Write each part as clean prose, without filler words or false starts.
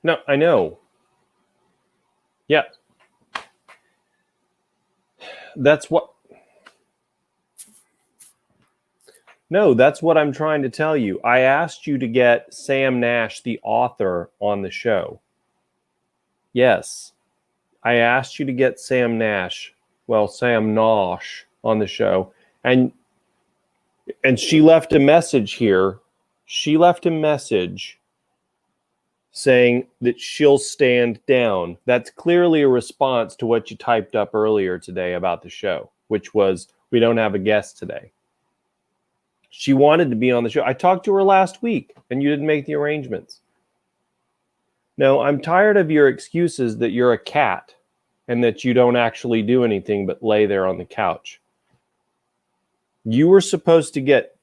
No, I know. Yeah. That's what... No, that's what I'm trying to tell you. I asked you to get Sam Nash, the author, on the show. Yes. I asked you to get Sam Nash, Sam Nosh, on the show. And she left a message here. She left a message saying that she'll stand down. That's clearly a response to what you typed up earlier today about the show, which was, we don't have a guest today. She wanted to be on the show. I talked to her last week, and you didn't make the arrangements. No, I'm tired of your excuses that you're a cat and that you don't actually do anything but lay there on the couch. You were supposed to get...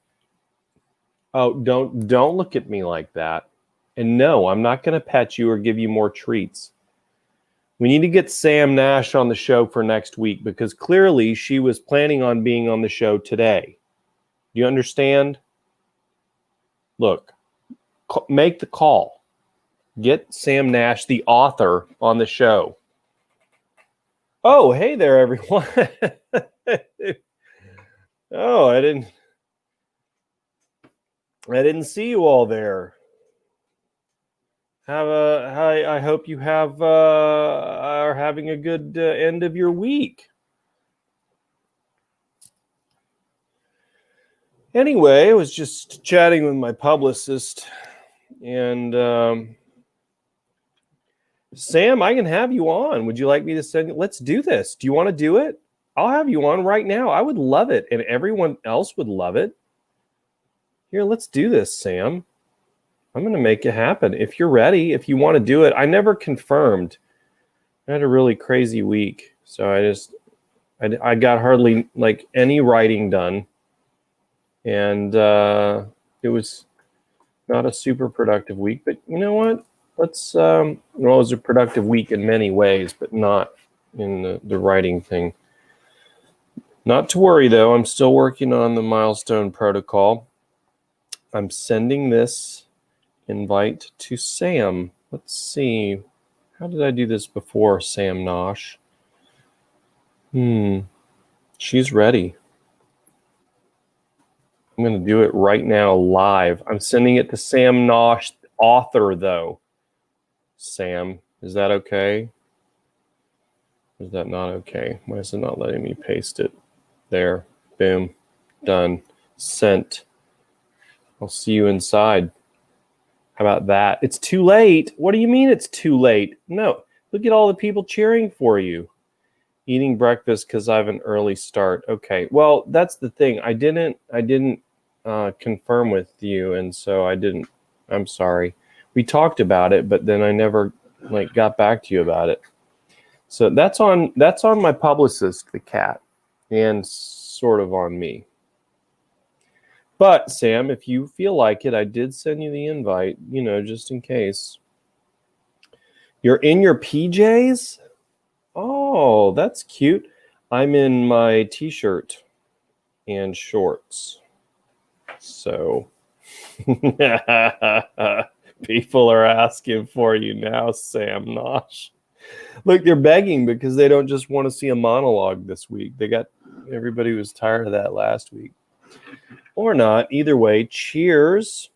Oh, don't look at me like that. And no, I'm not going to pet you or give you more treats. We need to get Sam Nash on the show for next week because clearly she was planning on being on the show today. Do you understand? Look, make the call. Get Sam Nash, the author, on the show. Oh, hey there, everyone. Oh, I didn't see you all there. I hope you are having a good end of your week. Anyway, I was just chatting with my publicist, and Sam, I can have you on. Would you like me to send you? Let's do this. Do you want to do it? I'll have you on right now. I would love it, and everyone else would love it. Here, let's do this, Sam. I'm going to make it happen. If you're ready, if you want to do it. I never confirmed. I had a really crazy week, so I got hardly like any writing done. And it was not a super productive week, but you know what? Let's, it was a productive week in many ways, but not in the writing thing. Not to worry, though. I'm still working on the milestone protocol. I'm sending this invite to Sam. Let's see. How did I do this before, Sam Nosh? She's ready. I'm going to do it right now live. I'm sending it to Sam Nosh, author, though. Sam, is that okay? Or is that not okay? Why is it not letting me paste it? There. Boom. Done. Sent. I'll see you inside. How about that? It's too late. What do you mean it's too late? No. Look at all the people cheering for you. Eating breakfast because I have an early start. Okay. Well, that's the thing. I didn't confirm with you, and so I didn't. I'm sorry. We talked about it, but then I never got back to you about it. So that's on my publicist, the cat, and sort of on me. But Sam, if you feel like it, I did send you the invite, just in case. You're in your PJs? Oh, that's cute. I'm in my t-shirt and shorts. So people are asking for you now, Sam Nosh. Look, they're begging because they don't just want to see a monologue this week. Everybody was tired of that last week. Or not. Either way, cheers.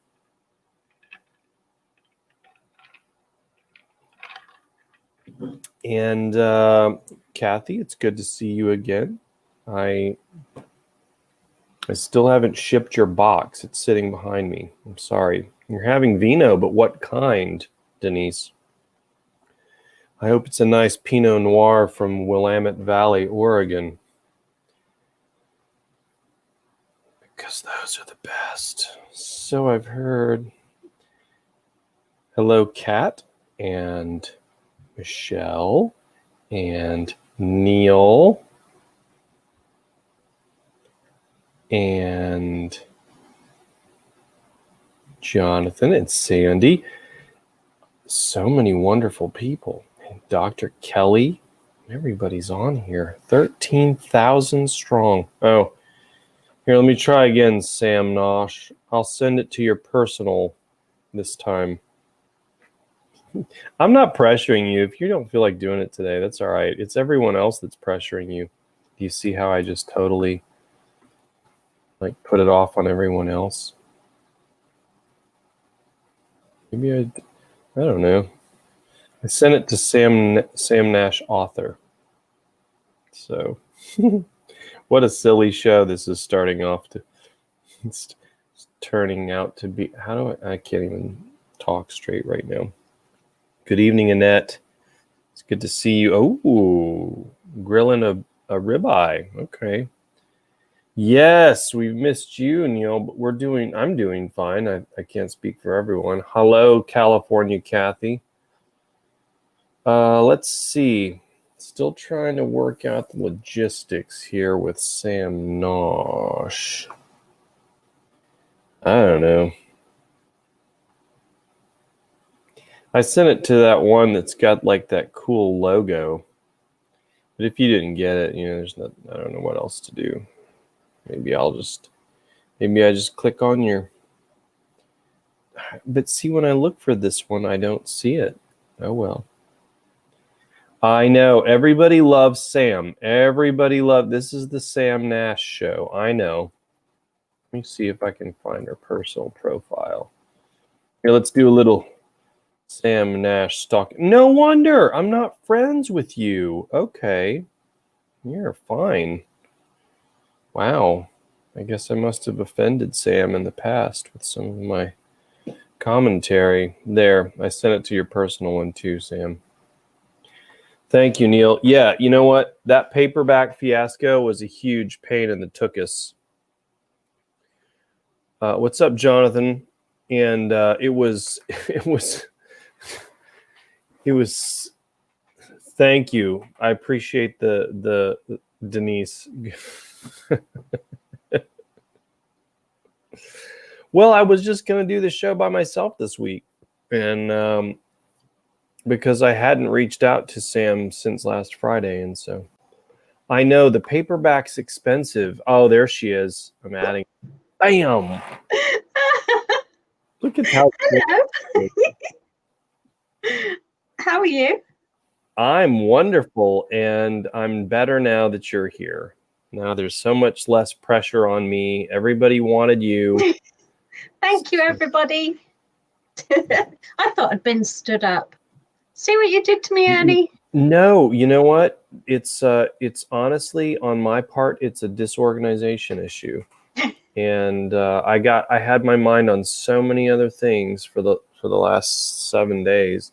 And Kathy, it's good to see you again. I still haven't shipped your box. It's sitting behind me. I'm sorry. You're having vino, but what kind, Denise? I hope it's a nice Pinot Noir from Willamette Valley, Oregon. Because those are the best. So I've heard. Hello, Kat, and Michelle, and Neil, and Jonathan, and Sandy. So many wonderful people. And Dr. Kelly. Everybody's on here. 13,000 strong. Oh, here, let me try again, Sam Nosh. I'll send it to your personal this time. I'm not pressuring you. If you don't feel like doing it today, that's all right. It's everyone else that's pressuring you. Do you see how I just totally like put it off on everyone else? Maybe I don't know. I sent it to Sam Nash author. So what a silly show this is starting off to. It's turning out to be. How do I can't even talk straight right now. Good evening, Annette. It's good to see you. Oh, grilling a ribeye. Okay. Yes, we've missed you, Neil, but I'm doing fine. I can't speak for everyone. Hello, California Kathy. Let's see. Still trying to work out the logistics here with Sam Nosh. I don't know. I sent it to that one that's got like that cool logo. But if you didn't get it, there's not. I don't know what else to do. Maybe I just click on your. But see, when I look for this one, I don't see it. Oh well. I know everybody loves Sam. This is the Sam Nash show. I know. Let me see if I can find her personal profile. Here, let's do a little Sam Nash stalking. No wonder I'm not friends with you. Okay. You're fine. Wow. I guess I must have offended Sam in the past with some of my commentary. There, I sent it to your personal one too, Sam. Thank you, Neil. Yeah, you know what? That paperback fiasco was a huge pain in the tuchus. What's up, Jonathan? And it was. Thank you. I appreciate the Denise. Well, I was just going to do the show by myself this week. And because I hadn't reached out to Sam since last Friday. And so I know the paperback's expensive. Oh, there she is. I'm adding. Bam. Look at how. Hello. How are you? I'm wonderful, and I'm better now that you're here. Now there's so much less pressure on me. Everybody wanted you. Thank you, everybody. I thought I'd been stood up. See what you did to me, Ernie? No, you know what? It's honestly on my part, it's a disorganization issue. And I had my mind on so many other things for the last 7 days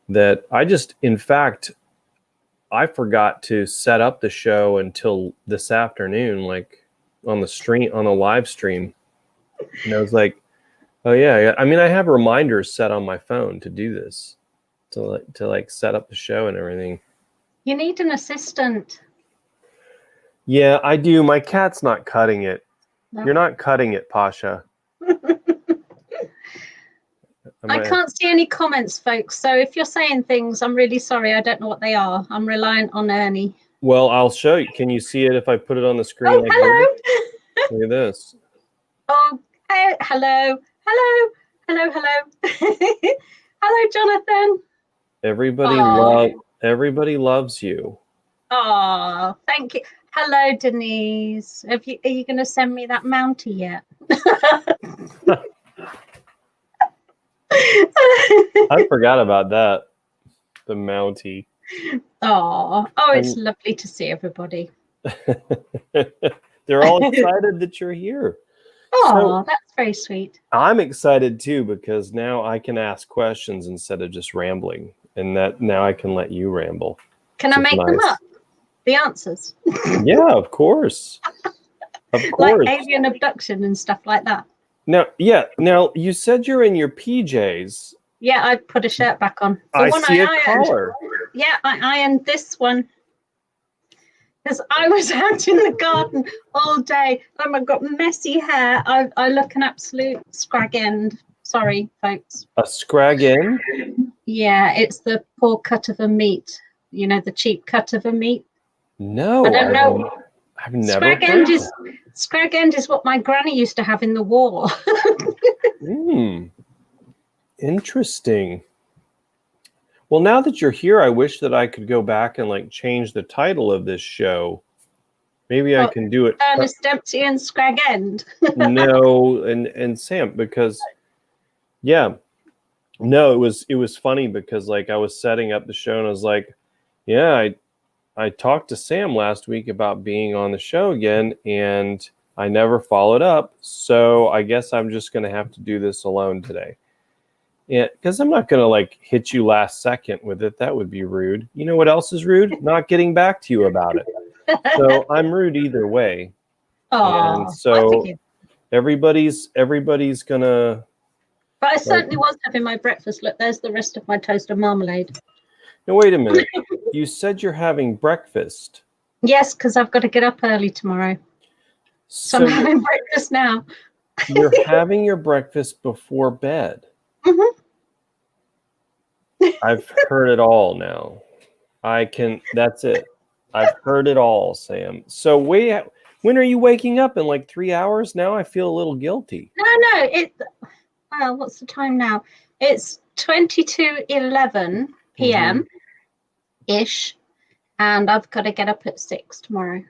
that in fact, I forgot to set up the show until this afternoon, like on the live stream. And I was like, oh yeah. I mean, I have reminders set on my phone to do this, to like set up the show and everything. You need an assistant. Yeah, I do. My cat's not cutting it. No. You're not cutting it, Pasha. I can't see any comments, folks. So if you're saying things, I'm really sorry. I don't know what they are. I'm reliant on Ernie. Well, I'll show you. Can you see it if I put it on the screen? Oh, like hello. Look at this. Oh, hey, hello. Hello. Hello, hello. Hello, Jonathan. Everybody loves you. Oh, thank you. Hello, Denise. Are you going to send me that Mountie yet? I forgot about that. The Mountie. Oh, it's lovely to see everybody. They're all excited that you're here. Oh, that's very sweet. I'm excited too because now I can ask questions instead of just rambling, and that now I can let you ramble. Can I make them up? The answers? Yeah, of course. Of course. Like alien abduction and stuff like that. Now, you said you're in your PJs. Yeah, I put a shirt back on. I see a collar. Yeah, I ironed this one because I was out in the garden all day. I've got messy hair. I look an absolute scrag end. Sorry, folks. A scrag end? Yeah, it's the poor cut of a meat. You know, the cheap cut of a meat. No, I don't know. I've never. Scrag end is what my granny used to have in the war. Interesting. Well, now that you're here, I wish that I could go back and like change the title of this show. Maybe I can do it. Ernest Dempsey and Scrag End. No, and Sam, because yeah, no, it was funny because like I was setting up the show and I was like, yeah, I talked to Sam last week about being on the show again, and I never followed up. So I guess I'm just going to have to do this alone today. Yeah, because I'm not going to like hit you last second with it. That would be rude. You know what else is rude? Not getting back to you about it. So I'm rude either way. Oh, and so everybody's gonna. But I certainly was having my breakfast. Look, there's the rest of my toast and marmalade. No, wait a minute. You said you're having breakfast. Yes, because I've got to get up early tomorrow. So I'm having breakfast now. You're having your breakfast before bed. Mm-hmm. I've heard it all now. That's it. I've heard it all, Sam. So when are you waking up? In like 3 hours now? I feel a little guilty. No. Well, what's the time now? It's 22:11 p.m. ish, and I've got to get up at 6 tomorrow.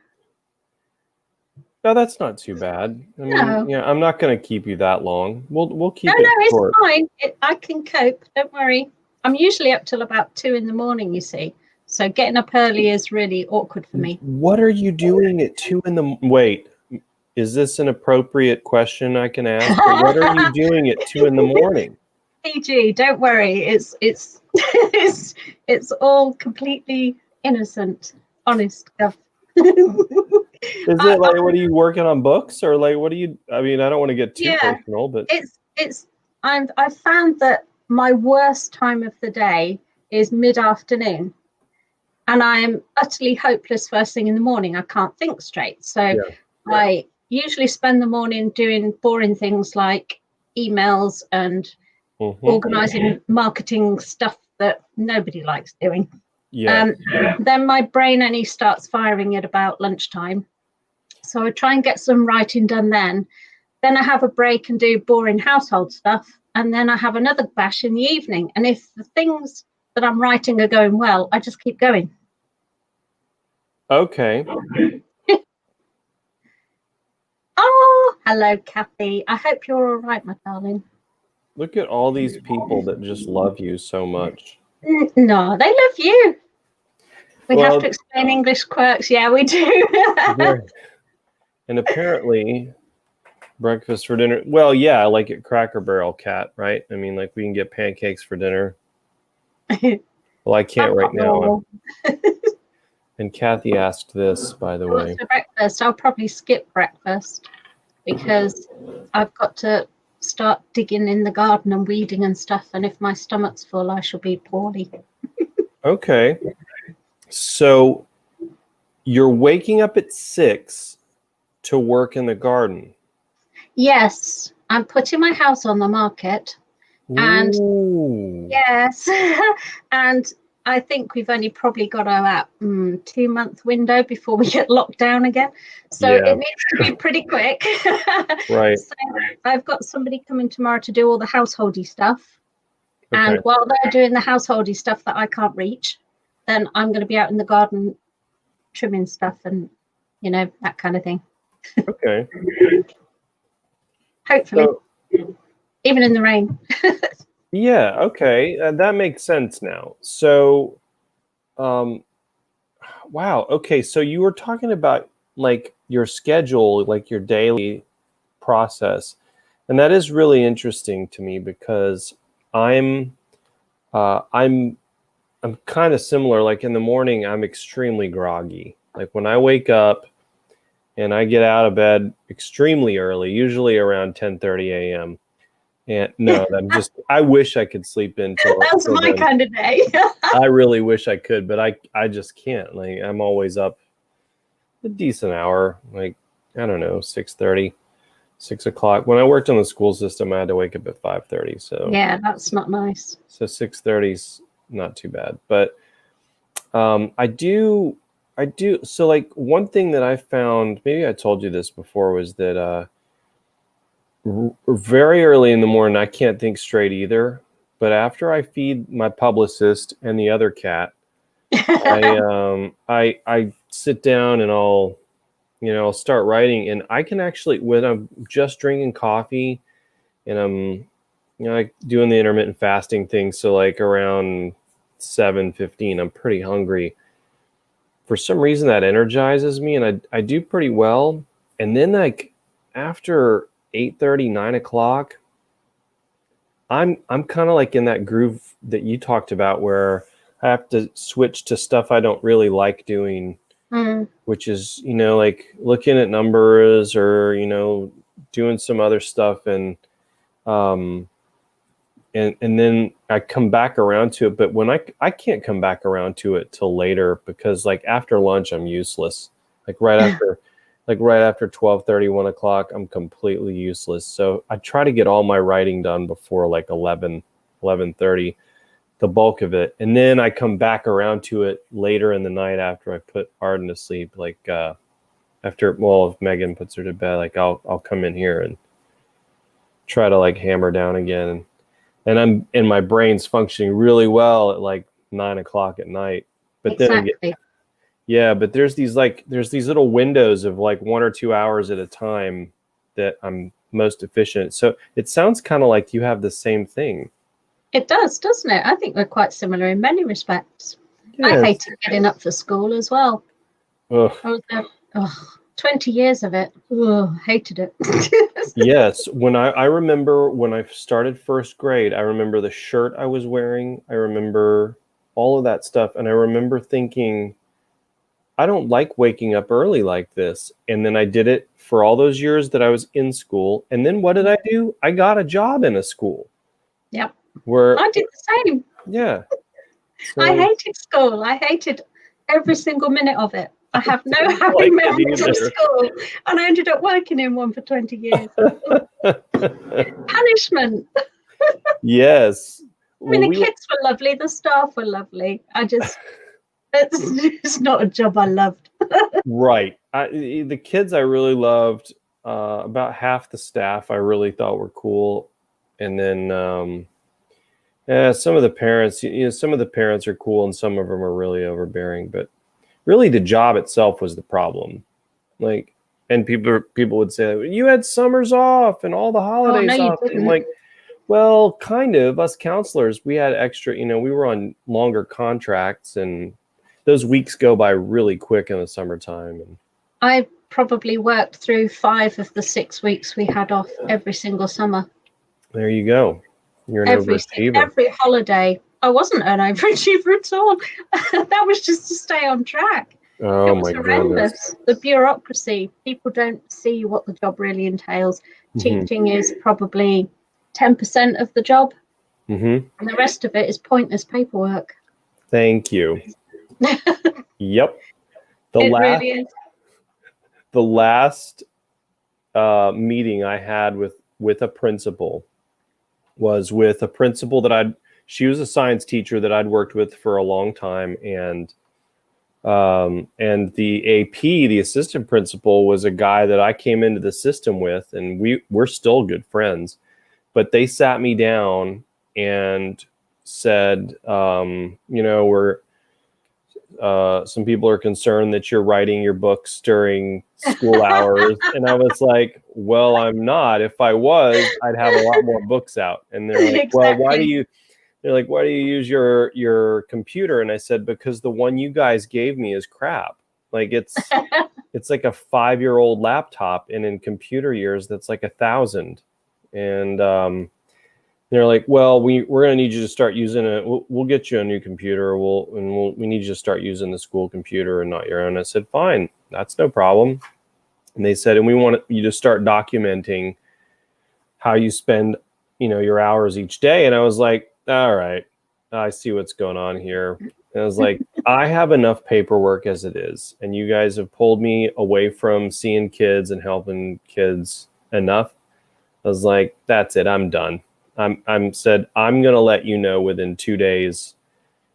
No, that's not too bad. I mean, yeah, I'm not going to keep you that long. We'll keep it short. No, it's fine. I can cope. Don't worry. I'm usually up till about 2 in the morning, you see. So getting up early is really awkward for me. What are you doing at 2 in the... Wait, is this an appropriate question I can ask? Or what are you doing at 2 in the morning? PG, don't worry. It's it's all completely innocent, honest stuff. Is it like, what are you working on, books, or like what are you? I mean, I don't want to get too personal, but I found that my worst time of the day is mid-afternoon, and I'm utterly hopeless first thing in the morning. I can't think straight, so I usually spend the morning doing boring things like emails and organizing marketing stuff that nobody likes doing. Then my brain only starts firing at about lunchtime, so I try and get some writing done then I have a break and do boring household stuff, and then I have another bash in the evening, and if the things that I'm writing are going well, I just keep going. Okay. Oh, hello, Kathy. I hope you're all right, my darling. Look at all these people that just love you so much. No, they love you. We have to explain English quirks. Yeah, we do. And apparently, breakfast for dinner. Well, yeah, like at Cracker Barrel, Cat, right? I mean, like we can get pancakes for dinner. Well, I can't right now. And Kathy asked this, by the way. For breakfast, I'll probably skip breakfast because I've got to start digging in the garden and weeding and stuff. And if my stomach's full, I shall be poorly. Okay. So you're waking up at 6 to work in the garden. Yes, I'm putting my house on the market. And yes, and I think we've only probably got about 2-month window before we get locked down again. So it needs to be pretty quick. Right. So I've got somebody coming tomorrow to do all the householdy stuff. Okay. And while they're doing the householdy stuff that I can't reach, then I'm going to be out in the garden trimming stuff and, you know, that kind of thing. Okay. Hopefully. So, even in the rain. Yeah, okay. That makes sense now. So, wow. Okay, so you were talking about like your schedule, like your daily process. And that is really interesting to me because I'm kind of similar. Like in the morning, I'm extremely groggy. Like when I wake up and I get out of bed extremely early, usually around 10:30 a.m. And no, I wish I could sleep until that's my kind of day. I really wish I could, but I just can't. Like I'm always up a decent hour, like I don't know, 6:30, 6 o'clock. When I worked on the school system, I had to wake up at 5:30. So yeah, that's not nice. So 6:30's not too bad, but I do. So like one thing that I found, maybe I told you this before, was that very early in the morning, I can't think straight either, but after I feed my publicist and the other cat, I sit down and I'll start writing, and I can actually, when I'm just drinking coffee and I'm like doing the intermittent fasting thing, so like around 7:15 I'm pretty hungry. For some reason that energizes me, and I do pretty well. And then like after 8:30, 9 o'clock, I'm kind of like in that groove that you talked about where I have to switch to stuff I don't really like doing, which is, like looking at numbers or, doing some other stuff. And then I come back around to it. But when I can't come back around to it till later, because like after lunch, I'm useless. Like right after 12:30, 1 o'clock, I'm completely useless. So I try to get all my writing done before like 11:30, the bulk of it. And then I come back around to it later in the night after I put Arden to sleep. Like if Megan puts her to bed, like I'll come in here and try to like hammer down again. And my brain's functioning really well at like 9 o'clock at night. But exactly. then yeah, but there's these little windows of like 1 or 2 hours at a time that I'm most efficient. So it sounds kind of like you have the same thing. It does, doesn't it? I think we're quite similar in many respects. Yes. I hated getting up for school as well. Ugh. I was there 20 years of it. Ugh, hated it. Yes. When I remember when I started first grade, I remember the shirt I was wearing. I remember all of that stuff. And I remember thinking, I don't like waking up early like this. And then I did it for all those years that I was in school. And then what did I do? I got a job in a school. Yep. Where I did the same. Yeah. So, I hated school. I hated every single minute of it. I have no happy memories of school. And I ended up working in one for 20 years. Punishment. Yes. I mean, the kids were lovely. The staff were lovely. It's not a job I loved. Right. The kids I really loved. About half the staff I really thought were cool. And then some of the parents, some of the parents are cool and some of them are really overbearing. But really the job itself was the problem. Like, and people would say, you had summers off and all the holidays off. And like, well, kind of. Us counselors, we had extra, we were on longer contracts, and those weeks go by really quick in the summertime. And I probably worked through 5 of the 6 weeks we had off every single summer. There you go. You're an overachiever. Every holiday. I wasn't an overachiever at all. That was just to stay on track. Oh, it was my horrendous. Goodness. The bureaucracy. People don't see what the job really entails. Mm-hmm. Teaching is probably 10% of the job. Mm-hmm. And the rest of it is pointless paperwork. Thank you. Yep. Really is. The last meeting I had with a principal was with a principal that she was a science teacher that I'd worked with for a long time. And the AP, the assistant principal, was a guy that I came into the system with, and we're still good friends. But they sat me down and said, we're some people are concerned that you're writing your books during school hours. And I was like, well, I'm not. If I was, I'd have a lot more books out. And they're like, exactly. Well, why do you use your computer? And I said, because the one you guys gave me is crap. Like it's like a 5-year-old laptop, and in computer years, that's like 1,000. And they're like, well, we're going to need you to start using it. We'll get you a new computer. We need you to start using the school computer and not your own. I said, fine, that's no problem. And they said, and we want you to start documenting how you spend, your hours each day. And I was like, all right, I see what's going on here. And I was like, I have enough paperwork as it is. And you guys have pulled me away from seeing kids and helping kids enough. I was like, that's it. I'm done. I'm said, I'm going to let you know within 2 days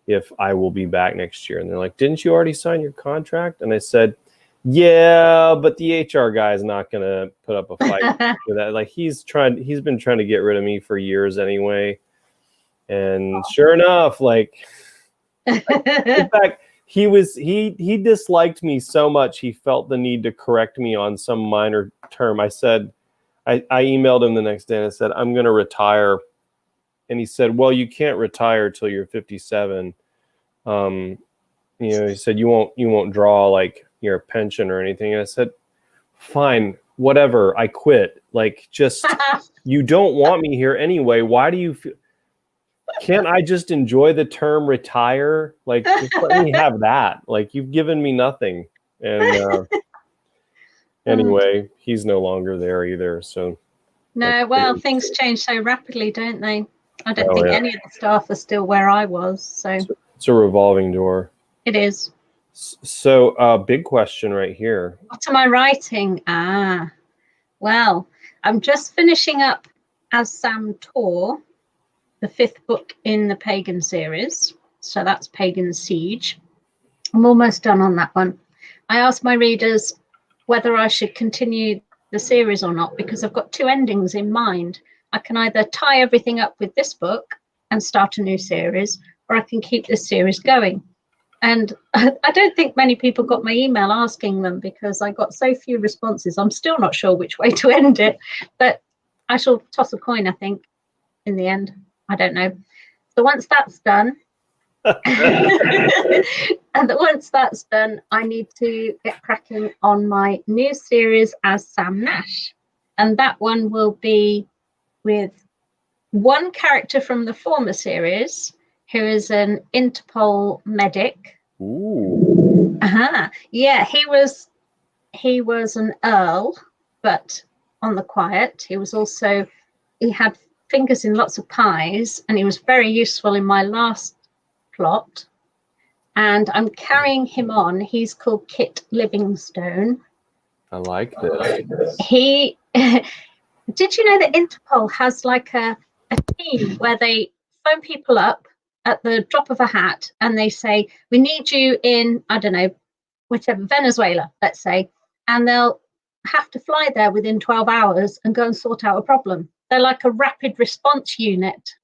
if I will be back next year. And they're like, didn't you already sign your contract? And I said, yeah, but the HR guy is not going to put up a fight for that. Like he's been trying to get rid of me for years anyway. And sure enough, like, in fact, he disliked me so much he felt the need to correct me on some minor term. I emailed him the next day and I said, I'm going to retire. And he said, well, you can't retire till you're 57. He said, you won't draw like your pension or anything. And I said, fine, whatever, I quit. Like, just, you don't want me here anyway. Why do you feel? Can't I just enjoy the term retire? Like, just let me have that. Like, you've given me nothing. And anyway, he's no longer there either. So no, well, things change so rapidly, don't they? I don't think any of the staff are still where I was. So it's a revolving door. It is. So big question right here. What am I writing? Well, I'm just finishing up As Sam Tor, the 5th book in the Pagan series. So that's Pagan Siege. I'm almost done on that one. I asked my readers whether I should continue the series or not, because I've got 2 endings in mind. I can either tie everything up with this book and start a new series, or I can keep this series going. And I don't think many people got my email asking them, because I got so few responses. I'm still not sure which way to end it, but I shall toss a coin, I think, in the end. I don't know. So once that's done, I need to get cracking on my new series as Sam Nash. And that one will be with one character from the former series, who is an Interpol medic. Ooh. Yeah, he was an earl, but on the quiet. He had fingers in lots of pies, and he was very useful in my last plot. And I'm carrying him on. He's called Kit Livingstone. I like this. Did you know that Interpol has like a team where they phone people up at the drop of a hat and they say, we need you in, I don't know, whichever, Venezuela, let's say, and they'll have to fly there within 12 hours and go and sort out a problem. They're like a rapid response unit,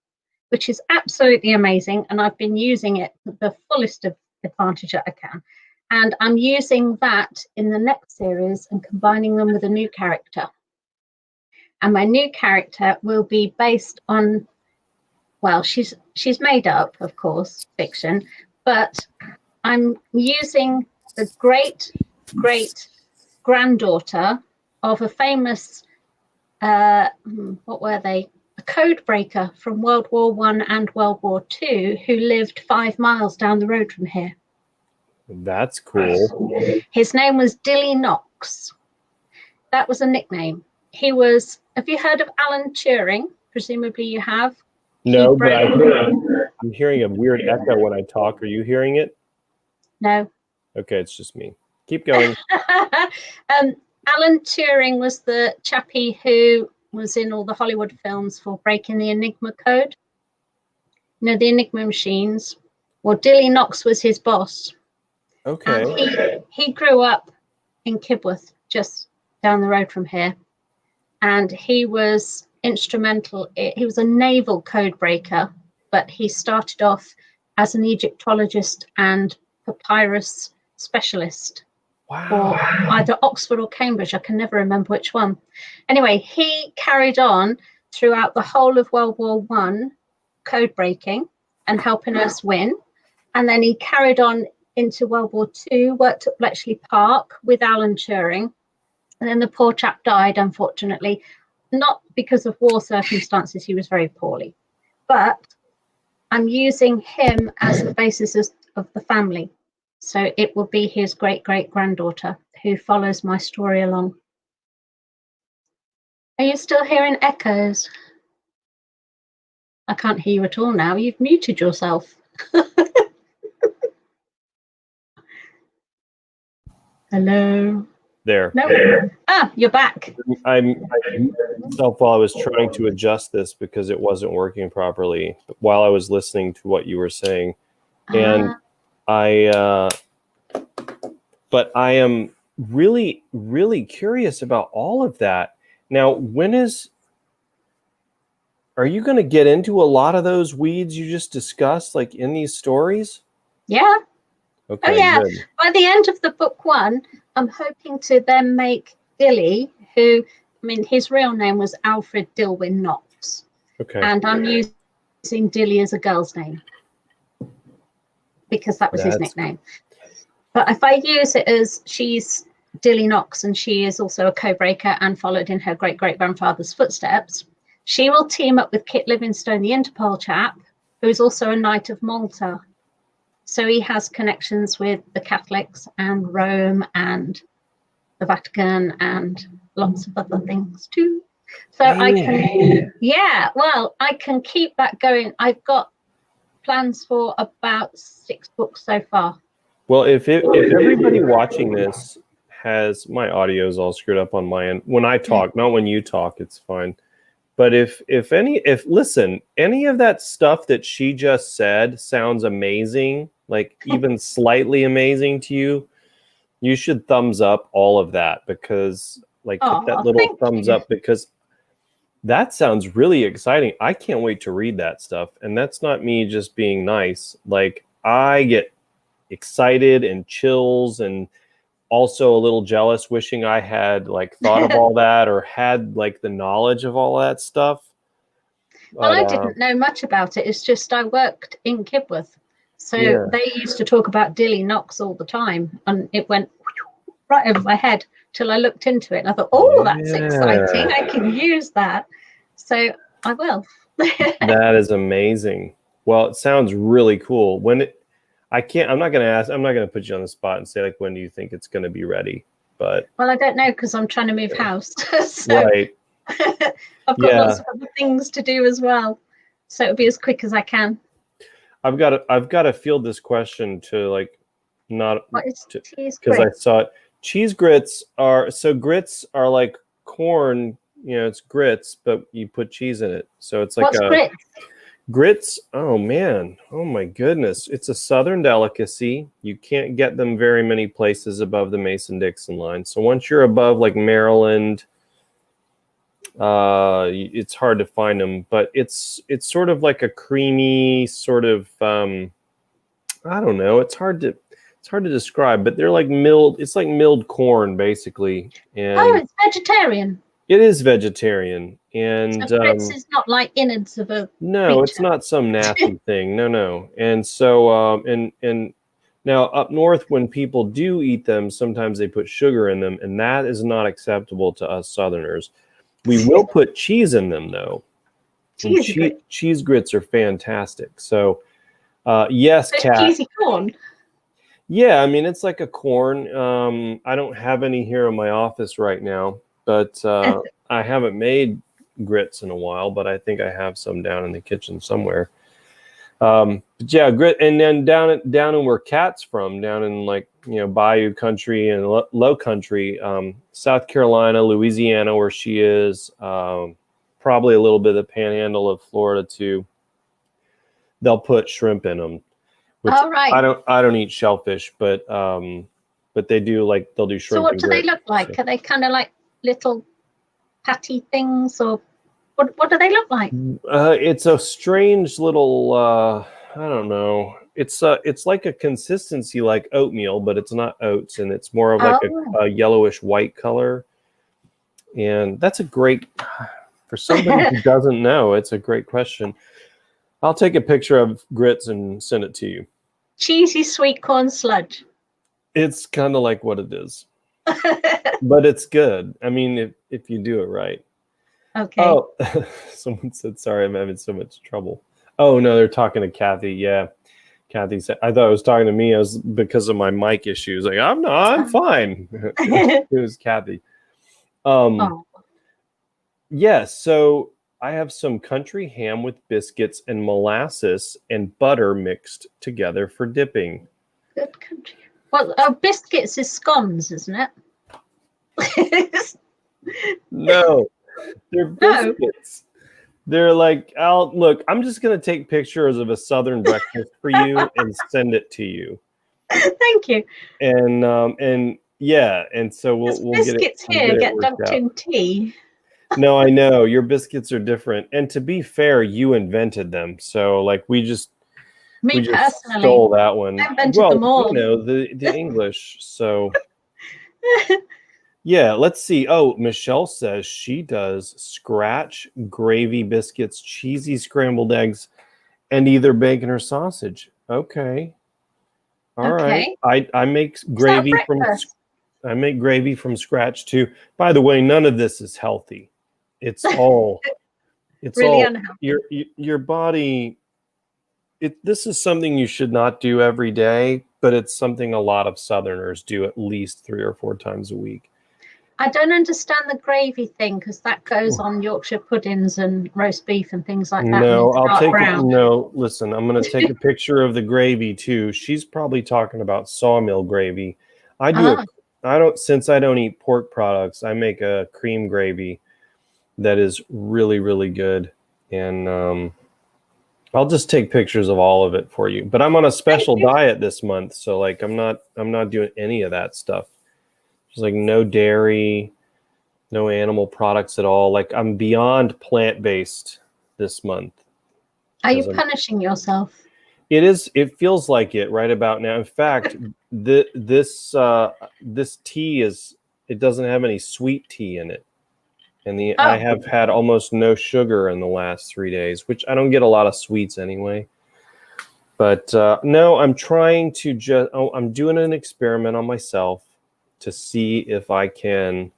which is absolutely amazing. And I've been using it to the fullest of advantage that I can. And I'm using that in the next series and combining them with a new character. And my new character will be based on, well, she's made up, of course, fiction, but I'm using the great granddaughter of a famous, what were they? A code breaker from World War I and World War II, who lived 5 miles down the road from here. That's cool. His name was Dilly Knox. That was a nickname. Have you heard of Alan Turing? Presumably you have. No, but I'm hearing a weird echo when I talk. Are you hearing it? No. Okay, it's just me. Keep going. Alan Turing was the chappie who was in all the Hollywood films for breaking the Enigma code. You know, the Enigma machines. Well, Dilly Knox was his boss. Okay. And he grew up in Kibworth, just down the road from here. And he was instrumental. He was a naval code breaker, but he started off as an Egyptologist and papyrus specialist. Wow. For either Oxford or Cambridge. I can never remember which one. Anyway, he carried on throughout the whole of World War I code breaking and helping us win. And then he carried on into World War II, worked at Bletchley Park with Alan Turing. And then the poor chap died, unfortunately, not because of war circumstances. He was very poorly. But I'm using him as the basis of the family. So it will be his great-great-granddaughter who follows my story along. Are you still hearing echoes? I can't hear you at all now. You've muted yourself. Hello? There. No. You're back. I'm myself while I was trying to adjust this because it wasn't working properly while I was listening to what you were saying. And but I am really, really curious about all of that. Now, when is Are you going to get into a lot of those weeds you just discussed, like in these stories? Yeah. Okay, Oh, yeah. good. By the end of the book 1, I'm hoping to then make Dilly, who, I mean, his real name was Alfred Dilwyn Knox. Okay. And I'm using Dilly as a girl's name because that was his nickname. But if I use it as she's Dilly Knox and she is also a co-breaker and followed in her great-great-grandfather's footsteps, she will team up with Kit Livingstone, the Interpol chap, who is also a Knight of Malta. So he has connections with the Catholics and Rome and the Vatican and lots of other things too. So I can, I can keep that going. I've got plans for about 6 books so far. Well, if everybody watching this has, my audio is all screwed up on my end. When I talk, not when you talk, it's fine. But if listen, any of that stuff that she just said sounds amazing, like even slightly amazing to you, you should thumbs up all of that, because like put that little thumbs up, because that sounds really exciting. I can't wait to read that stuff. And that's not me just being nice. Like, I get excited and chills and also a little jealous, wishing I had like thought of all that or had like the knowledge of all that stuff. Well, I didn't know much about it. It's just I worked in Kibworth. So they used to talk about Dilly Knox all the time. And it went right over my head till I looked into it. And I thought, that's exciting. I can use that. So I will. That is amazing. Well, it sounds really cool. I'm not going to put you on the spot and say, like, when do you think it's going to be ready? But well, I don't know, because I'm trying to move house. So right. I've got lots of other things to do as well. So it'll be as quick as I can. I've got to field this question to like not because I saw it. Cheese grits are like corn, it's grits, but you put cheese in it. So it's like grits. Oh man. Oh my goodness. It's a Southern delicacy. You can't get them very many places above the Mason-Dixon line. So once you're above like Maryland, it's hard to find them, but it's sort of like a creamy sort of, I don't know. It's hard to describe, but they're like milled. It's like milled corn basically. And it's vegetarian. It is vegetarian, and so grits is not like innards of a no, creature. It's not some nasty thing. No. And so, and now up north, when people do eat them, sometimes they put sugar in them, and that is not acceptable to us Southerners. We will put cheese in them, though. Cheese grits are fantastic. So, yes, Kat. Cheesy corn. Yeah, I mean, it's like a corn. I don't have any here in my office right now, but I haven't made grits in a while, but I think I have some down in the kitchen somewhere. But yeah, grit. And then down in where Kat's from, down in like, Bayou country and low country, South Carolina, Louisiana, where she is, probably a little bit of the panhandle of Florida too. They'll put shrimp in them. Which I don't eat shellfish, but they do, like, they'll do shrimp. So what do they look like? Are they kind of like little patty things, or what do they look like? It's a strange little, I don't know. It's like a consistency like oatmeal, but it's not oats, and it's more of like a yellowish white color. And that's a great, for somebody who doesn't know, it's a great question. I'll take a picture of grits and send it to you. Cheesy sweet corn sludge. It's kind of like what it is. But it's good. I mean, if you do it right. Okay. Oh, someone said, sorry, I'm having so much trouble. Oh, no, they're talking to Kathy. Yeah. Kathy said, I thought it was talking to me. I was because of my mic issues. Like, I'm fine. It was Kathy. Yeah, so I have some country ham with biscuits and molasses and butter mixed together for dipping. Good country. Well, biscuits is scones, isn't it? No, they're biscuits. They're like, I'm just going to take pictures of a Southern breakfast for you and send it to you. Thank you. And yeah, and so we'll biscuits get it. Get dunked in tea. No, I know your biscuits are different. And to be fair, you invented them. So like we just Me personally, stole that one. I invented Well, them all. the English. So yeah, let's see. Oh, Michelle says she does scratch gravy biscuits, cheesy scrambled eggs, and either bacon or sausage. Okay. All right. Okay. I make Is that gravy breakfast? scratch too. By the way, none of this is healthy. It's all Really unhealthy. your body. This is something you should not do every day, but it's something a lot of Southerners do at least 3 or 4 times a week. I don't understand the gravy thing because that goes on Yorkshire puddings and roast beef and things like that. No, And it's dark brown. no, listen, I'm going to take a picture of the gravy too. She's probably talking about sawmill gravy. Since I don't eat pork products, I make a cream gravy that is really, really good. And I'll just take pictures of all of it for you. But I'm on a special diet this month, so like I'm not doing any of that stuff. There's like no dairy, no animal products at all. Like I'm beyond plant-based this month. Are you punishing yourself? It feels like it right about now. In fact, this tea it doesn't have any sweet tea in it. And I have had almost no sugar in the last 3 days, which I don't get a lot of sweets anyway. But no, I'm trying to I'm doing an experiment on myself to see if I can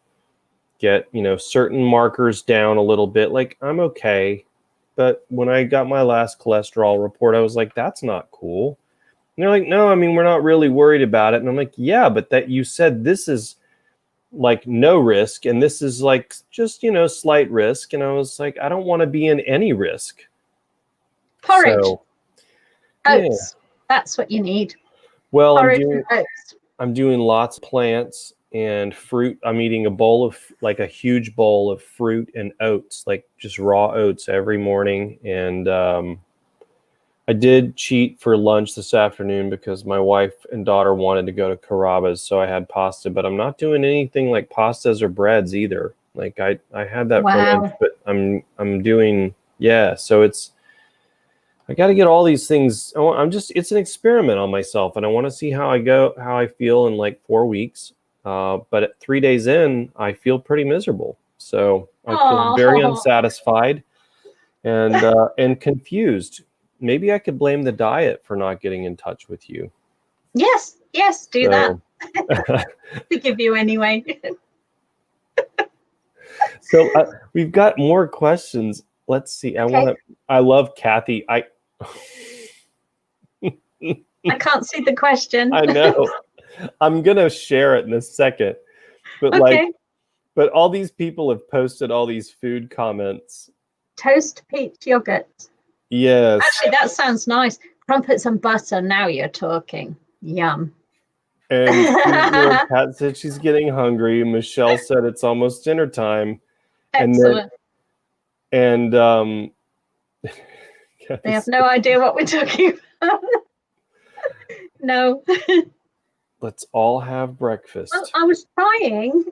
get, certain markers down a little bit. Like I'm okay. But when I got my last cholesterol report, I was like, that's not cool. And they're like, no, I mean, we're not really worried about it. And I'm like, yeah, but that you said this is like no risk. And this is like just, slight risk. And I was like, I don't want to be in any risk. Porridge. So, oats. Yeah. That's what you need. Well, porridge and oats. I'm doing lots of plants and fruit. I'm eating a huge bowl of fruit and oats, like just raw oats every morning. And I did cheat for lunch this afternoon because my wife and daughter wanted to go to Carrabba's, so I had pasta. But I'm not doing anything like pastas or breads either. Like I had that for lunch, but I'm doing So I got to get all these things. It's an experiment on myself, and I want to see how I feel in like 4 weeks. But at 3 days in, I feel pretty miserable. So I feel very unsatisfied and confused. Maybe I could blame the diet for not getting in touch with you. Yes, do that. To give you anyway. So we've got more questions. Let's see. Okay. I love Kathy. I can't see the question. I know. I'm gonna share it in a second. But okay. But all these people have posted all these food comments. Toast peach yogurt. Yes. Actually, that sounds nice. Crumpets and butter. Now you're talking. Yum. And Pat said she's getting hungry. Michelle said it's almost dinner time. Excellent. And they have no idea what we're talking about. No. Let's all have breakfast. Well, I was trying.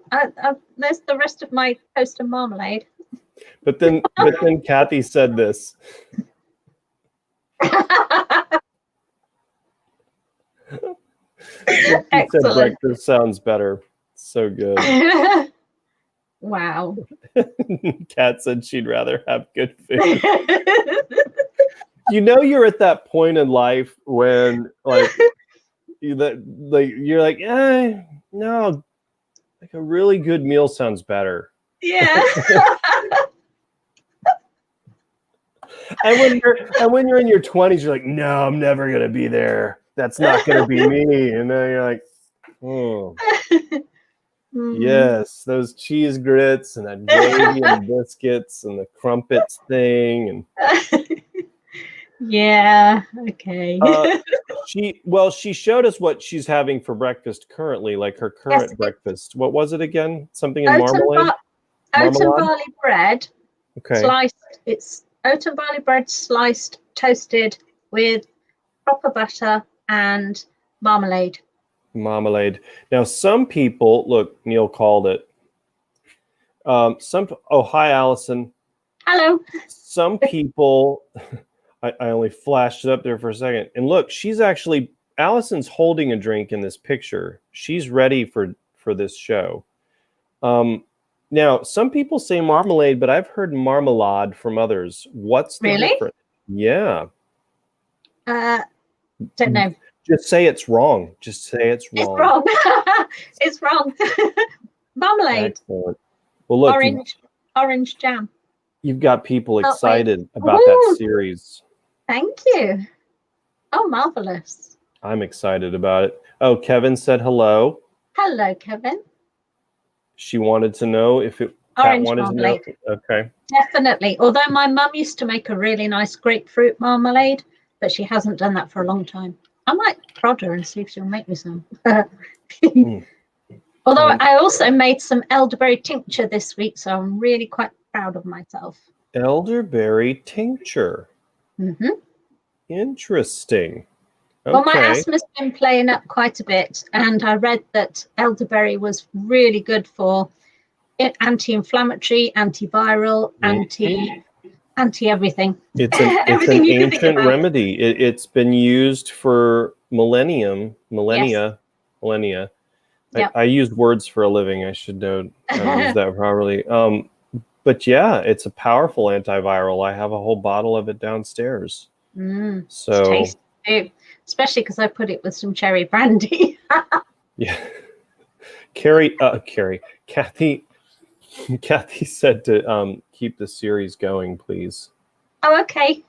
There's the rest of my toast and marmalade. But then Kathy said this. She said breakfast sounds better. So good. Wow. Kat said she'd rather have good food. You're at that point in life when you're like, no, like a really good meal sounds better. Yeah. And when you're in your 20s, you're like, no, I'm never gonna be there. That's not gonna be me. And then you're like, oh. Yes, those cheese grits and that gravy and biscuits and the crumpets thing and yeah, okay. She showed us what she's having for breakfast currently, like her current breakfast. What was it again? Something in marmalade? Oat and barley bread. Okay. Sliced. It's oat and barley bread sliced, toasted with proper butter and marmalade. Marmalade. Now, some people, look, Neil called it. Hi, Allison. Hello. Some people, I only flashed it up there for a second. And look, Allison's holding a drink in this picture. She's ready for this show. Now, some people say marmalade, but I've heard marmalade from others. What's the difference? Yeah. Don't know. Just say it's wrong. Just say it's wrong. It's wrong. Marmalade. Excellent. Well, look, orange jam. You've got people excited about that series. Thank you. Oh, marvelous. I'm excited about it. Oh, Kevin said hello. Hello, Kevin. She wanted to know if orange marmalade. Okay. Definitely. Although my mum used to make a really nice grapefruit marmalade, but she hasn't done that for a long time. I might prod her and see if she'll make me some. Although I also made some elderberry tincture this week, so I'm really quite proud of myself. Elderberry tincture. Mm-hmm. Interesting. Okay. Well, my asthma's been playing up quite a bit, and I read that elderberry was really good for anti-inflammatory, antiviral, anti-everything. It's an ancient remedy. It's been used for millennia. Yep. I used words for a living. I should know how to use that properly. But yeah, it's a powerful antiviral. I have a whole bottle of it downstairs. So it's tasty too, especially because I put it with some cherry brandy. Yeah. Kathy said to keep the series going, please. Oh, okay.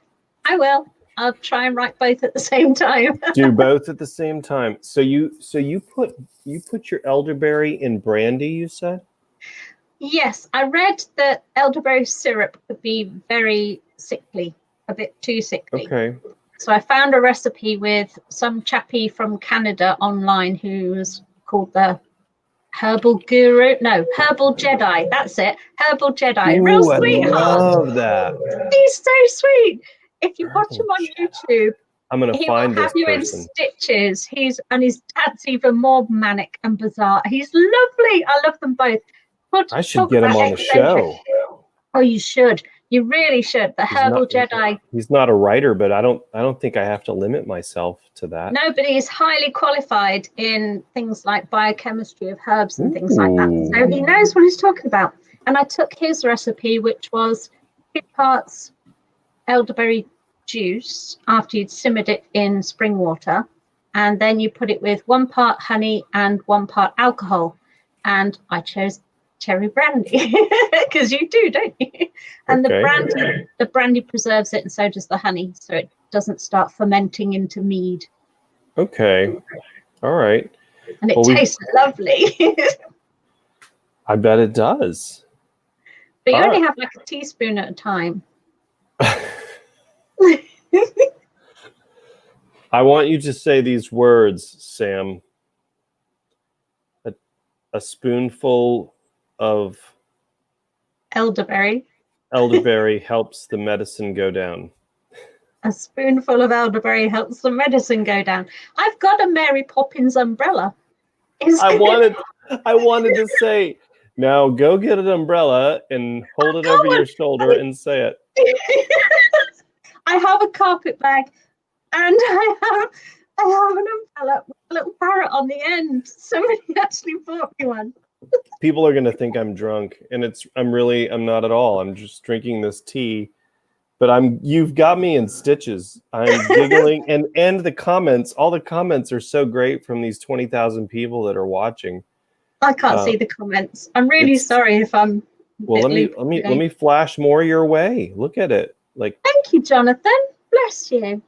I will. I'll try and write both at the same time. Do both at the same time. So you put your elderberry in brandy, you said? Yes, I read that elderberry syrup could be very sickly, a bit too sickly. Okay. So I found a recipe with some chappie from Canada online who's called the Herbal Jedi. That's it. Herbal Jedi. Ooh, Real sweetheart. I love that. He's so sweet. If you watch him on YouTube, I'm going to find this person. He will have you in stitches. His dad's even more manic and bizarre. He's lovely. I love them both. I should get him on the show. Oh, you should. You really should. The Herbal Jedi. He's not a writer, but I don't think I have to limit myself to that. No, but he's highly qualified in things like biochemistry of herbs and things like that. So he knows what he's talking about. And I took his recipe, which was 2 parts elderberry juice after you'd simmered it in spring water. And then you put it with 1 part honey and 1 part alcohol. And I chose cherry brandy because you do, don't you? And the brandy preserves it, and so does the honey, so it doesn't start fermenting into mead. Okay. All right. And it tastes lovely. I bet it does. But you only have like a teaspoon at a time. I want you to say these words, Sam. A spoonful of elderberry helps the medicine go down. A spoonful of elderberry helps the medicine go down. I've got a Mary Poppins umbrella. I wanted to say, now go get an umbrella and hold it over your shoulder and say it. I have a carpet bag, and I have an umbrella with a little parrot on the end. Somebody actually bought me one. People are going to think I'm drunk, and I'm not at all. I'm just drinking this tea, but you've got me in stitches. I'm giggling, and all the comments are so great from these 20,000 people that are watching. I can't see the comments. I'm really sorry if I'm. Well, let me flash more your way. Look at it. Thank you, Jonathan. Bless you.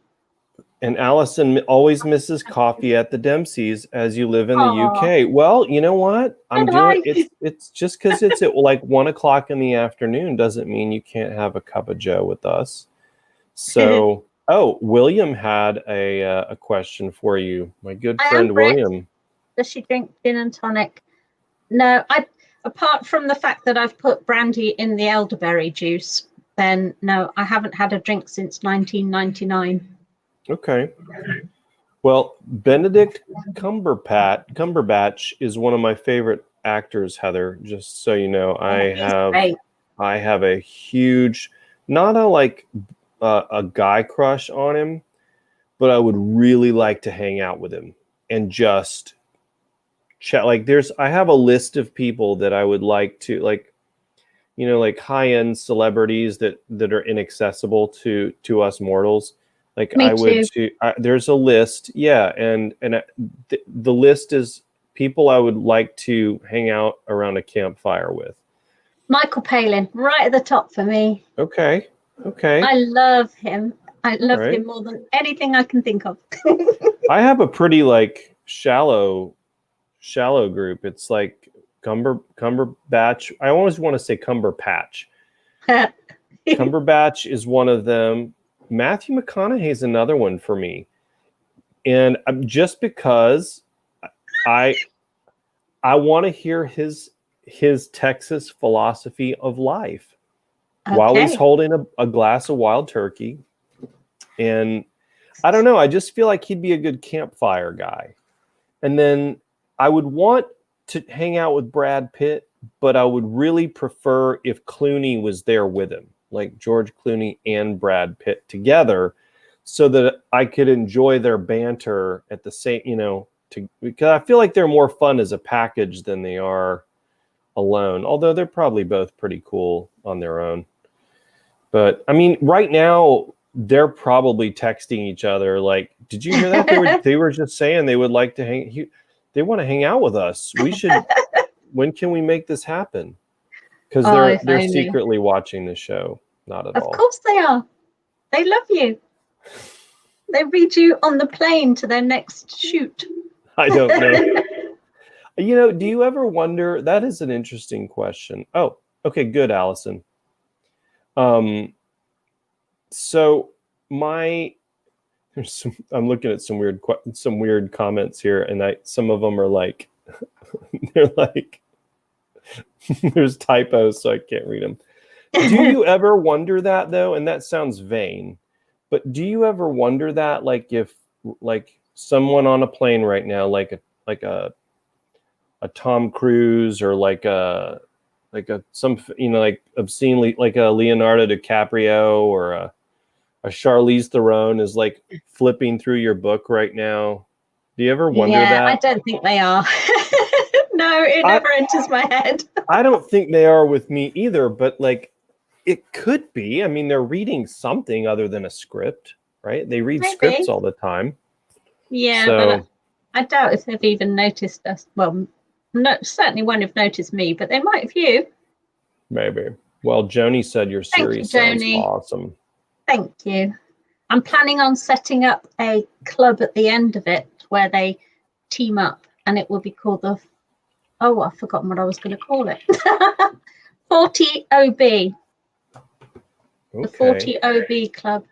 And Allison always misses coffee at the Dempseys as you live in the UK. Well, you know what? It's just because it's at like 1 o'clock in the afternoon doesn't mean you can't have a cup of Joe with us. So, William had a question for you. My good friend William. Does she drink gin and tonic? No, apart from the fact that I've put brandy in the elderberry juice, then no, I haven't had a drink since 1999. Okay. Well, Benedict Cumberbatch is one of my favorite actors, Heather. Just so you know, He's great. I have a huge, not a guy crush on him, but I would really like to hang out with him and just chat. Like I have a list of people that I would like to like, like high-end celebrities that are inaccessible to us mortals. Like Me too. There's a list. Yeah. And the list is people I would like to hang out around a campfire with. Michael Palin, right at the top for me. Okay. I love him. I love right. him more than anything I can think of. I have a pretty like shallow group. It's like Cumberbatch. I always want to say Cumberpatch. Cumberbatch is one of them. Matthew McConaughey is another one for me. And just because I want to hear his Texas philosophy of life while he's holding a glass of wild turkey. And I don't know, I just feel like he'd be a good campfire guy. And then I would want to hang out with Brad Pitt, but I would really prefer if Clooney was there with him, like George Clooney and Brad Pitt together, so that I could enjoy their banter at the same, because I feel like they're more fun as a package than they are alone, although they're probably both pretty cool on their own. But I mean, right now they're probably texting each other like, did you hear that? They were just saying they would like to they want to hang out with us. We should, when can we make this happen? Because they're secretly watching the show. Not at all. Of course they are. They love you. They read you on the plane to their next shoot. I don't know. Do you ever wonder? That is an interesting question. Oh, okay, good, Allison. So I'm looking at some weird comments here, and some of them are like, they're like, there's typos, so I can't read them. Do you ever wonder that though? And that sounds vain, but do you ever wonder that, like, if like someone on a plane right now, like a Tom Cruise or like obscenely like a Leonardo DiCaprio or a Charlize Theron is like flipping through your book right now? Do you ever wonder that? I don't think they are. No, it never enters my head. I don't think they are with me either, but like it could be. I mean, they're reading something other than a script, right? They read scripts all the time. Yeah, but I doubt if they've even noticed us. Well, certainly won't have noticed me, but they might have you. Maybe. Well, Joni said your series sounds awesome. Thank you. I'm planning on setting up a club at the end of it where they team up, and it will be called I've forgotten what I was going to call it. 40 OB. Okay. The 40 OB club.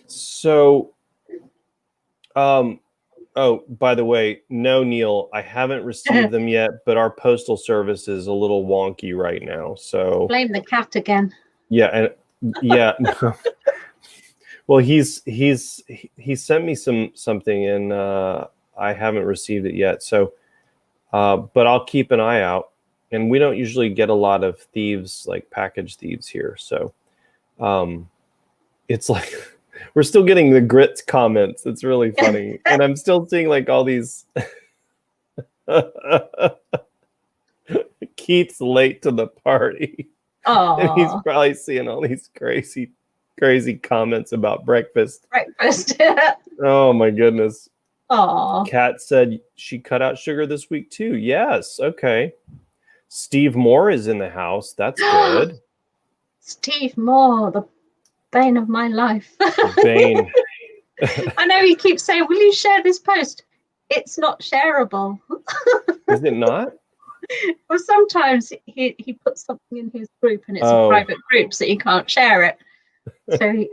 So, by the way, no, Neil, I haven't received them yet, but our postal service is a little wonky right now. So blame the cat again. Yeah, and well, he sent me something, and I haven't received it yet. So, but I'll keep an eye out. And we don't usually get a lot of thieves, like package thieves here. So, it's like we're still getting the grits comments. It's really funny, and I'm still seeing like all these. Keith's late to the party. Oh, and he's probably seeing all these crazy comments about breakfast. Oh my goodness. Oh. Kat said she cut out sugar this week too. Yes. Okay. Steve Moore is in the house. That's good. Steve Moore, the bane of my life. Bane. I know he keeps saying, will you share this post? It's not shareable. Is it not? Well, sometimes he puts something in his group and it's a private group, so you can't share it. So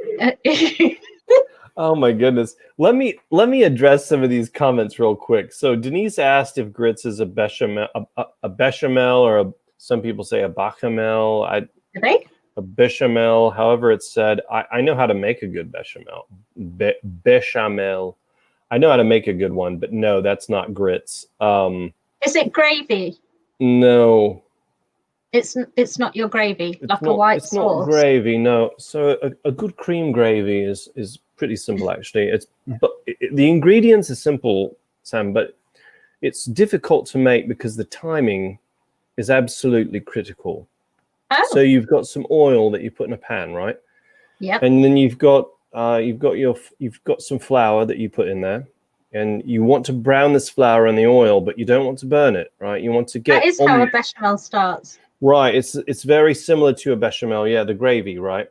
oh my goodness. Let me address some of these comments real quick. So Denise asked if grits is a bechamel, or some people say a bechamel. Do they? A bechamel, however it's said. I know how to make a good bechamel. Bechamel. I know how to make a good one, but no, that's not grits. Is it gravy? No. It's not your gravy, like a white It's not sauce. gravy, no. So a good cream gravy is pretty simple, actually. The ingredients are simple, Sam, but it's difficult to make because the timing is absolutely critical. Oh. So you've got some oil that you put in a pan, right? Yep. And then you've got some flour that you put in there, and you want to brown this flour in the oil, but you don't want to burn it, right? You want to get that is how a bechamel starts. Right, it's very similar to a bechamel, yeah, the gravy, right?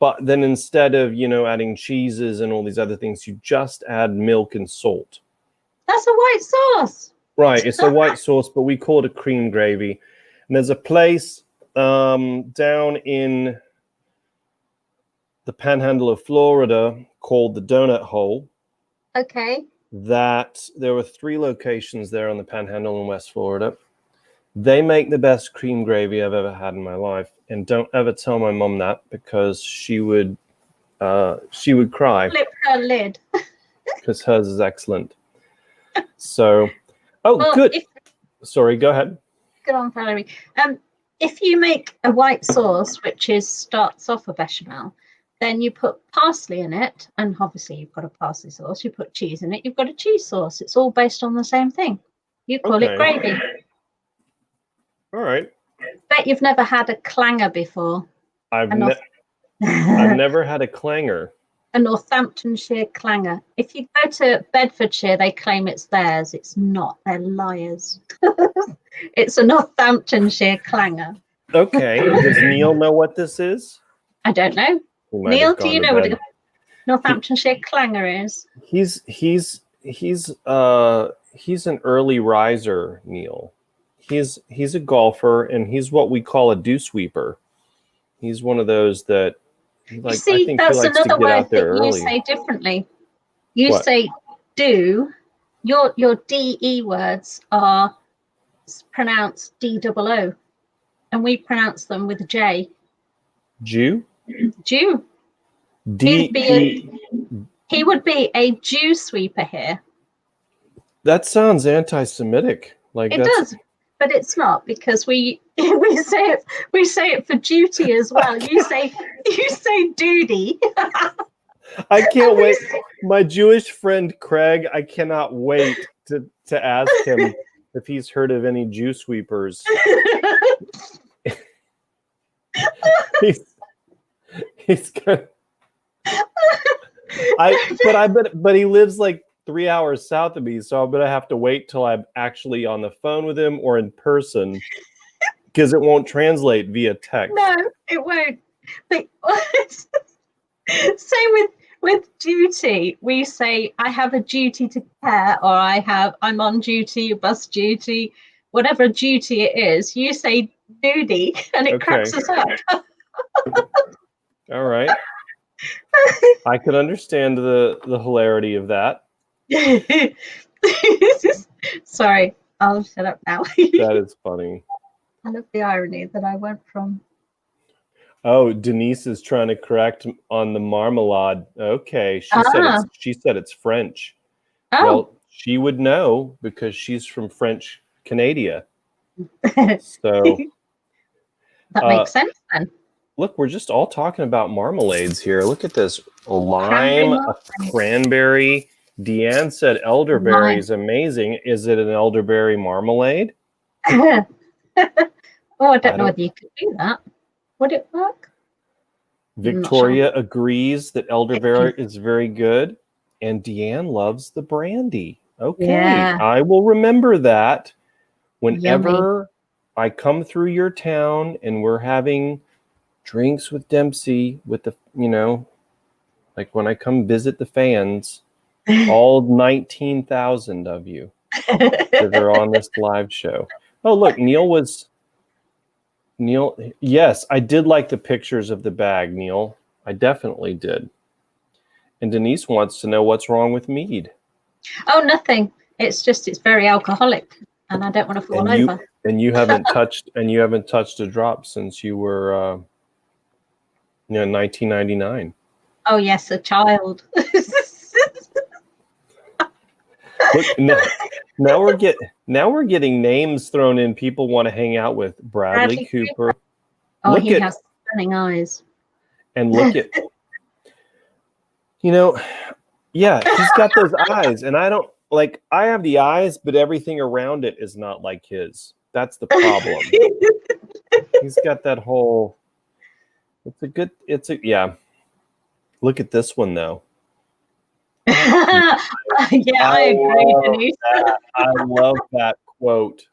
But then instead of, adding cheeses and all these other things, you just add milk and salt. That's a white sauce. Right, it's a white sauce, but we call it a cream gravy. And there's a place down in the panhandle of Florida called the Donut Hole. Okay. That there were 3 locations there on the panhandle in West Florida. They make the best cream gravy I've ever had in my life. And don't ever tell my mom that, because she would cry. Flip her lid. Because hers is excellent. So, good. Sorry, go ahead. Good on, Valerie. If you make a white sauce, which starts off a bechamel, then you put parsley in it, and obviously you've got a parsley sauce. You put cheese in it, you've got a cheese sauce. It's all based on the same thing. You call it gravy. All right. Bet you've never had a clanger before. I've never had a clanger. A Northamptonshire clanger. If you go to Bedfordshire, they claim it's theirs. It's not. They're liars. It's a Northamptonshire clanger. Okay. Does Neil know what this is? I don't know. Neil, do you know what a Northamptonshire clanger is? He's an early riser, Neil. He's a golfer, and he's what we call a dew sweeper. He's one of those that, I think that's another word that you say differently. You say do. Your DE words are pronounced D-double-O, and we pronounce them with a J. Jew? Jew. He would be a Jew sweeper here. That sounds anti-Semitic. It does, but it's not, because we say it for duty as well. You say duty. I can't wait. My Jewish friend Craig, I cannot wait to ask him if he's heard of any Jew sweepers. he's good. But he lives like 3 hours south of me, so I'm gonna have to wait till I'm actually on the phone with him or in person, because it won't translate via text. No, it won't. But same with duty. We say I have a duty to care, or I'm on duty, bus duty, whatever duty it is. You say duty, and it cracks us up. All right. I could understand the hilarity of that. Sorry, I'll shut up now. That is funny. I love the irony that I went from. Oh, Denise is trying to correct on the marmalade. Okay, she said it's French. Oh. Well, she would know because she's from French Canada. So that makes sense then. Look, we're just all talking about marmalades here. Look at this. A lime, a cranberry. Deanne said elderberry is amazing. Is it an elderberry marmalade? I don't know whether you could do that. Would it work? Victoria agrees that elderberry is very good. And Deanne loves the brandy. Okay. Yeah. I will remember that whenever I come through your town and we're having drinks with Dempsey with the, like when I come visit the fans, all 19,000 of you that are on this live show. Oh, look, Neil, yes, I did like the pictures of the bag, Neil. I definitely did. And Denise wants to know what's wrong with mead. Oh, nothing. It's very alcoholic, and I don't want to fall over. And you haven't touched a drop since you were 1999. Oh yes, a child. Look, Now we're getting names thrown in. People want to hang out with Bradley Cooper. Oh, he has stunning eyes. And look at, yeah, he's got those eyes, and I don't like. I have the eyes, but everything around it is not like his. That's the problem. He's got that whole. Yeah. Look at this one though. Yeah, I agree, Denise. I love that quote.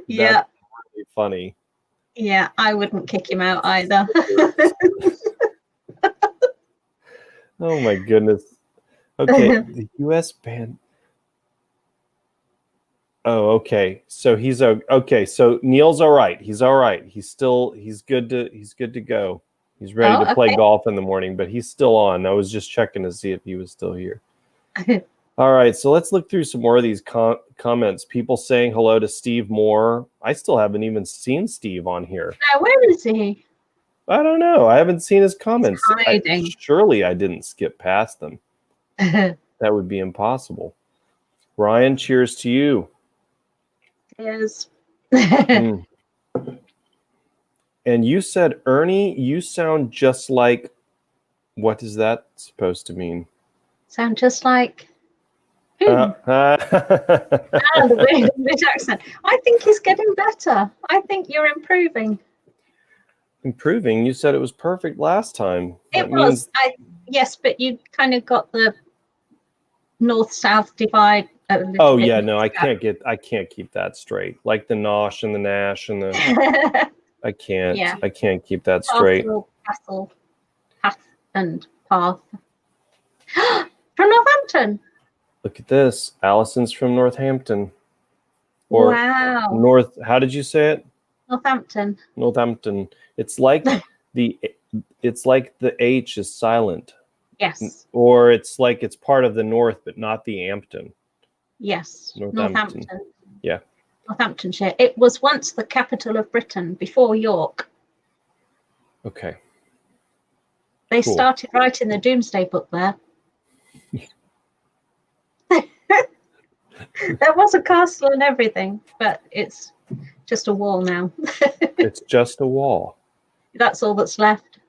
Yeah. That's really funny. Yeah, I wouldn't kick him out either. Oh my goodness. Okay, the U.S. band. Oh, okay. So he's okay. So Neil's all right. He's all right. He's good to go. He's ready to play golf in the morning, but he's still on. I was just checking to see if he was still here. All right, so let's look through some more of these comments. People saying hello to Steve Moore. I still haven't even seen Steve on here. Where is he? I don't know. I haven't seen his comments. Hiding. Surely I didn't skip past them. That would be impossible. Ryan, cheers to you. Yes. And you said, Ernie, you sound just like, what is that supposed to mean? Sound just like the weird accent. I think he's getting better. I think you're improving. Improving? You said it was perfect last time. It was. Yes, but you kind of got the north-south divide. Oh yeah, no, I can't keep that straight. Like the nosh and the nash and the I can't. Yeah. I can't keep that straight. Castle, path and path. From Northampton. Look at this. Allison's from Northampton. Or wow. How did you say it? Northampton. Northampton. It's like the H is silent. Yes. Or it's like it's part of the North, but not the Ampton. Yes. Northampton. Yeah. Northamptonshire. It was once the capital of Britain before York. Okay. They started writing the Doomsday Book there. There was a castle and everything, but it's just a wall now. It's just a wall. That's all that's left.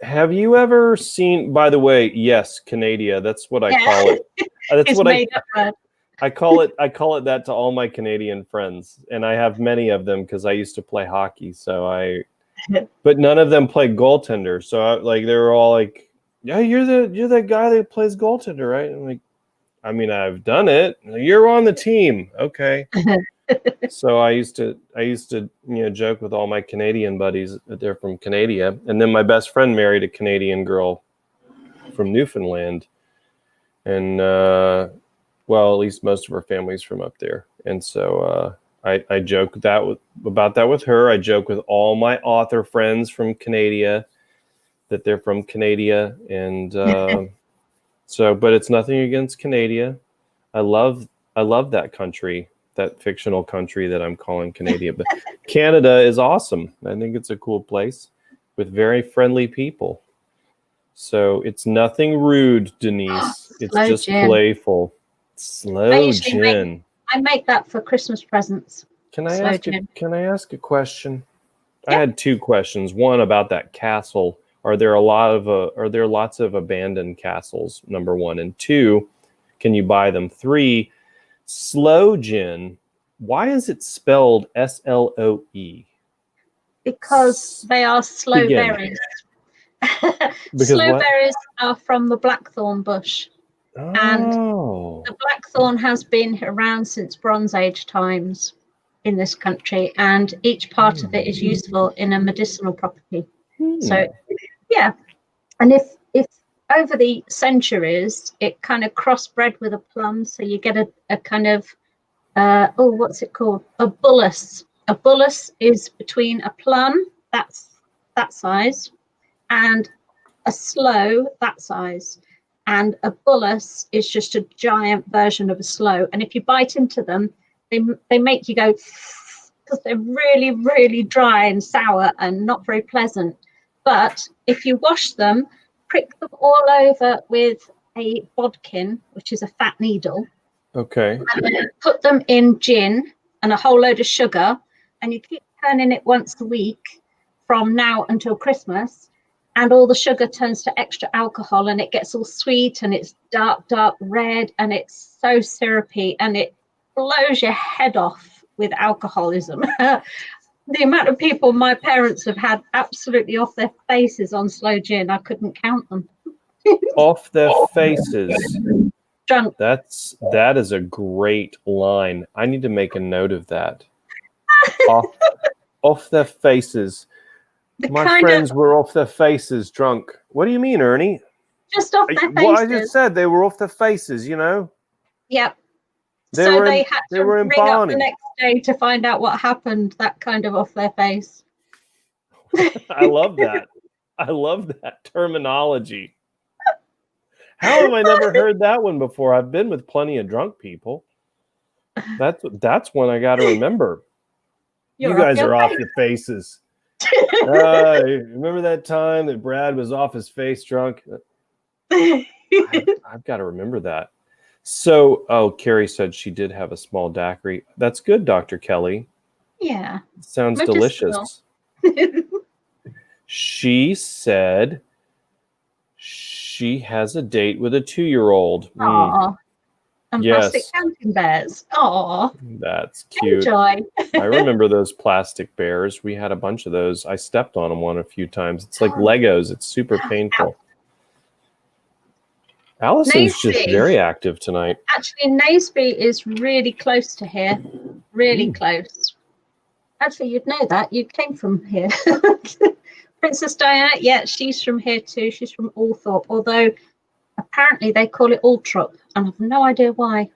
Have you ever seen, by the way, yes, Canada, that's what I call it. That's what I call it that to all my Canadian friends, and I have many of them because I used to play hockey, but none of them play goaltender. So they were all like, "Yeah, you're that guy that plays goaltender, right?" I'm like, I mean, I've done it. You're on the team, okay? So I used to joke with all my Canadian buddies that they're from Canada, and then my best friend married a Canadian girl from Newfoundland, and well, at least most of her family's from up there, and so I joke about that with her. I joke with all my author friends from Canada that they're from Canada, and so, but it's nothing against Canada. I love that country, that fictional country that I'm calling Canada. But Canada is awesome. I think it's a cool place with very friendly people. So it's nothing rude, Denise. It's just playful. Slow gin. I make that for Christmas presents. Can I ask a question? Yeah. I had two questions. One about that castle. Are there lots of abandoned castles? Number one. And two, can you buy them? Three, sloe gin. Why is it spelled SLOE? Because they are sloe berries. Sloe berries are from the blackthorn bush. Oh. And the blackthorn has been around since Bronze Age times in this country, and each part of it is useful in a medicinal property. So, yeah. And if over the centuries, it kind of crossbred with a plum, so you get a kind of, what's it called? A bullace. A bullace is between a plum, that's that size, and a sloe, that size. And a bullace is just a giant version of a sloe. And if you bite into them, they make you go, because they're really, really dry and sour and not very pleasant. But if you wash them, prick them all over with a bodkin, which is a fat needle, Okay. And then put them in gin and a whole load of sugar, and you keep turning it once a week from now until Christmas, and all the sugar turns to extra alcohol, and it gets all sweet, and it's dark red, and it's so syrupy, and it blows your head off with alcoholism. The amount of people my parents have had absolutely off their faces on sloe gin, I couldn't count them. Off their faces. Drunk. That is a great line. I need to make a note of that. Off their faces. My friends were off their faces drunk. What do you mean, Ernie? Just off their faces. Well, I just said they were off their faces, you know? Yep. They had to were ring up the next day to find out what happened, that kind of off their face. I love that. I love that terminology. How have I never heard that one before? I've been with plenty of drunk people. That's one I got to remember. You guys are off your faces. Remember that time that Brad was off his face drunk? I've got to remember that. So, Carrie said she did have a small daiquiri. That's good, Dr. Kelly. Yeah. Sounds delicious. She said she has a date with a 2-year-old. Aww. And plastic counting bears. Aww. That's cute. Enjoy. I remember those plastic bears. We had a bunch of those. I stepped on them a few times. It's like Legos. It's super painful. Allison's just very active tonight. Actually, Naseby is really close to here. Really close. Actually, you'd know that. You came from here. Princess Diana, yeah, she's from here too. She's from Althorpe, although apparently they call it Altrop, and I've no idea why.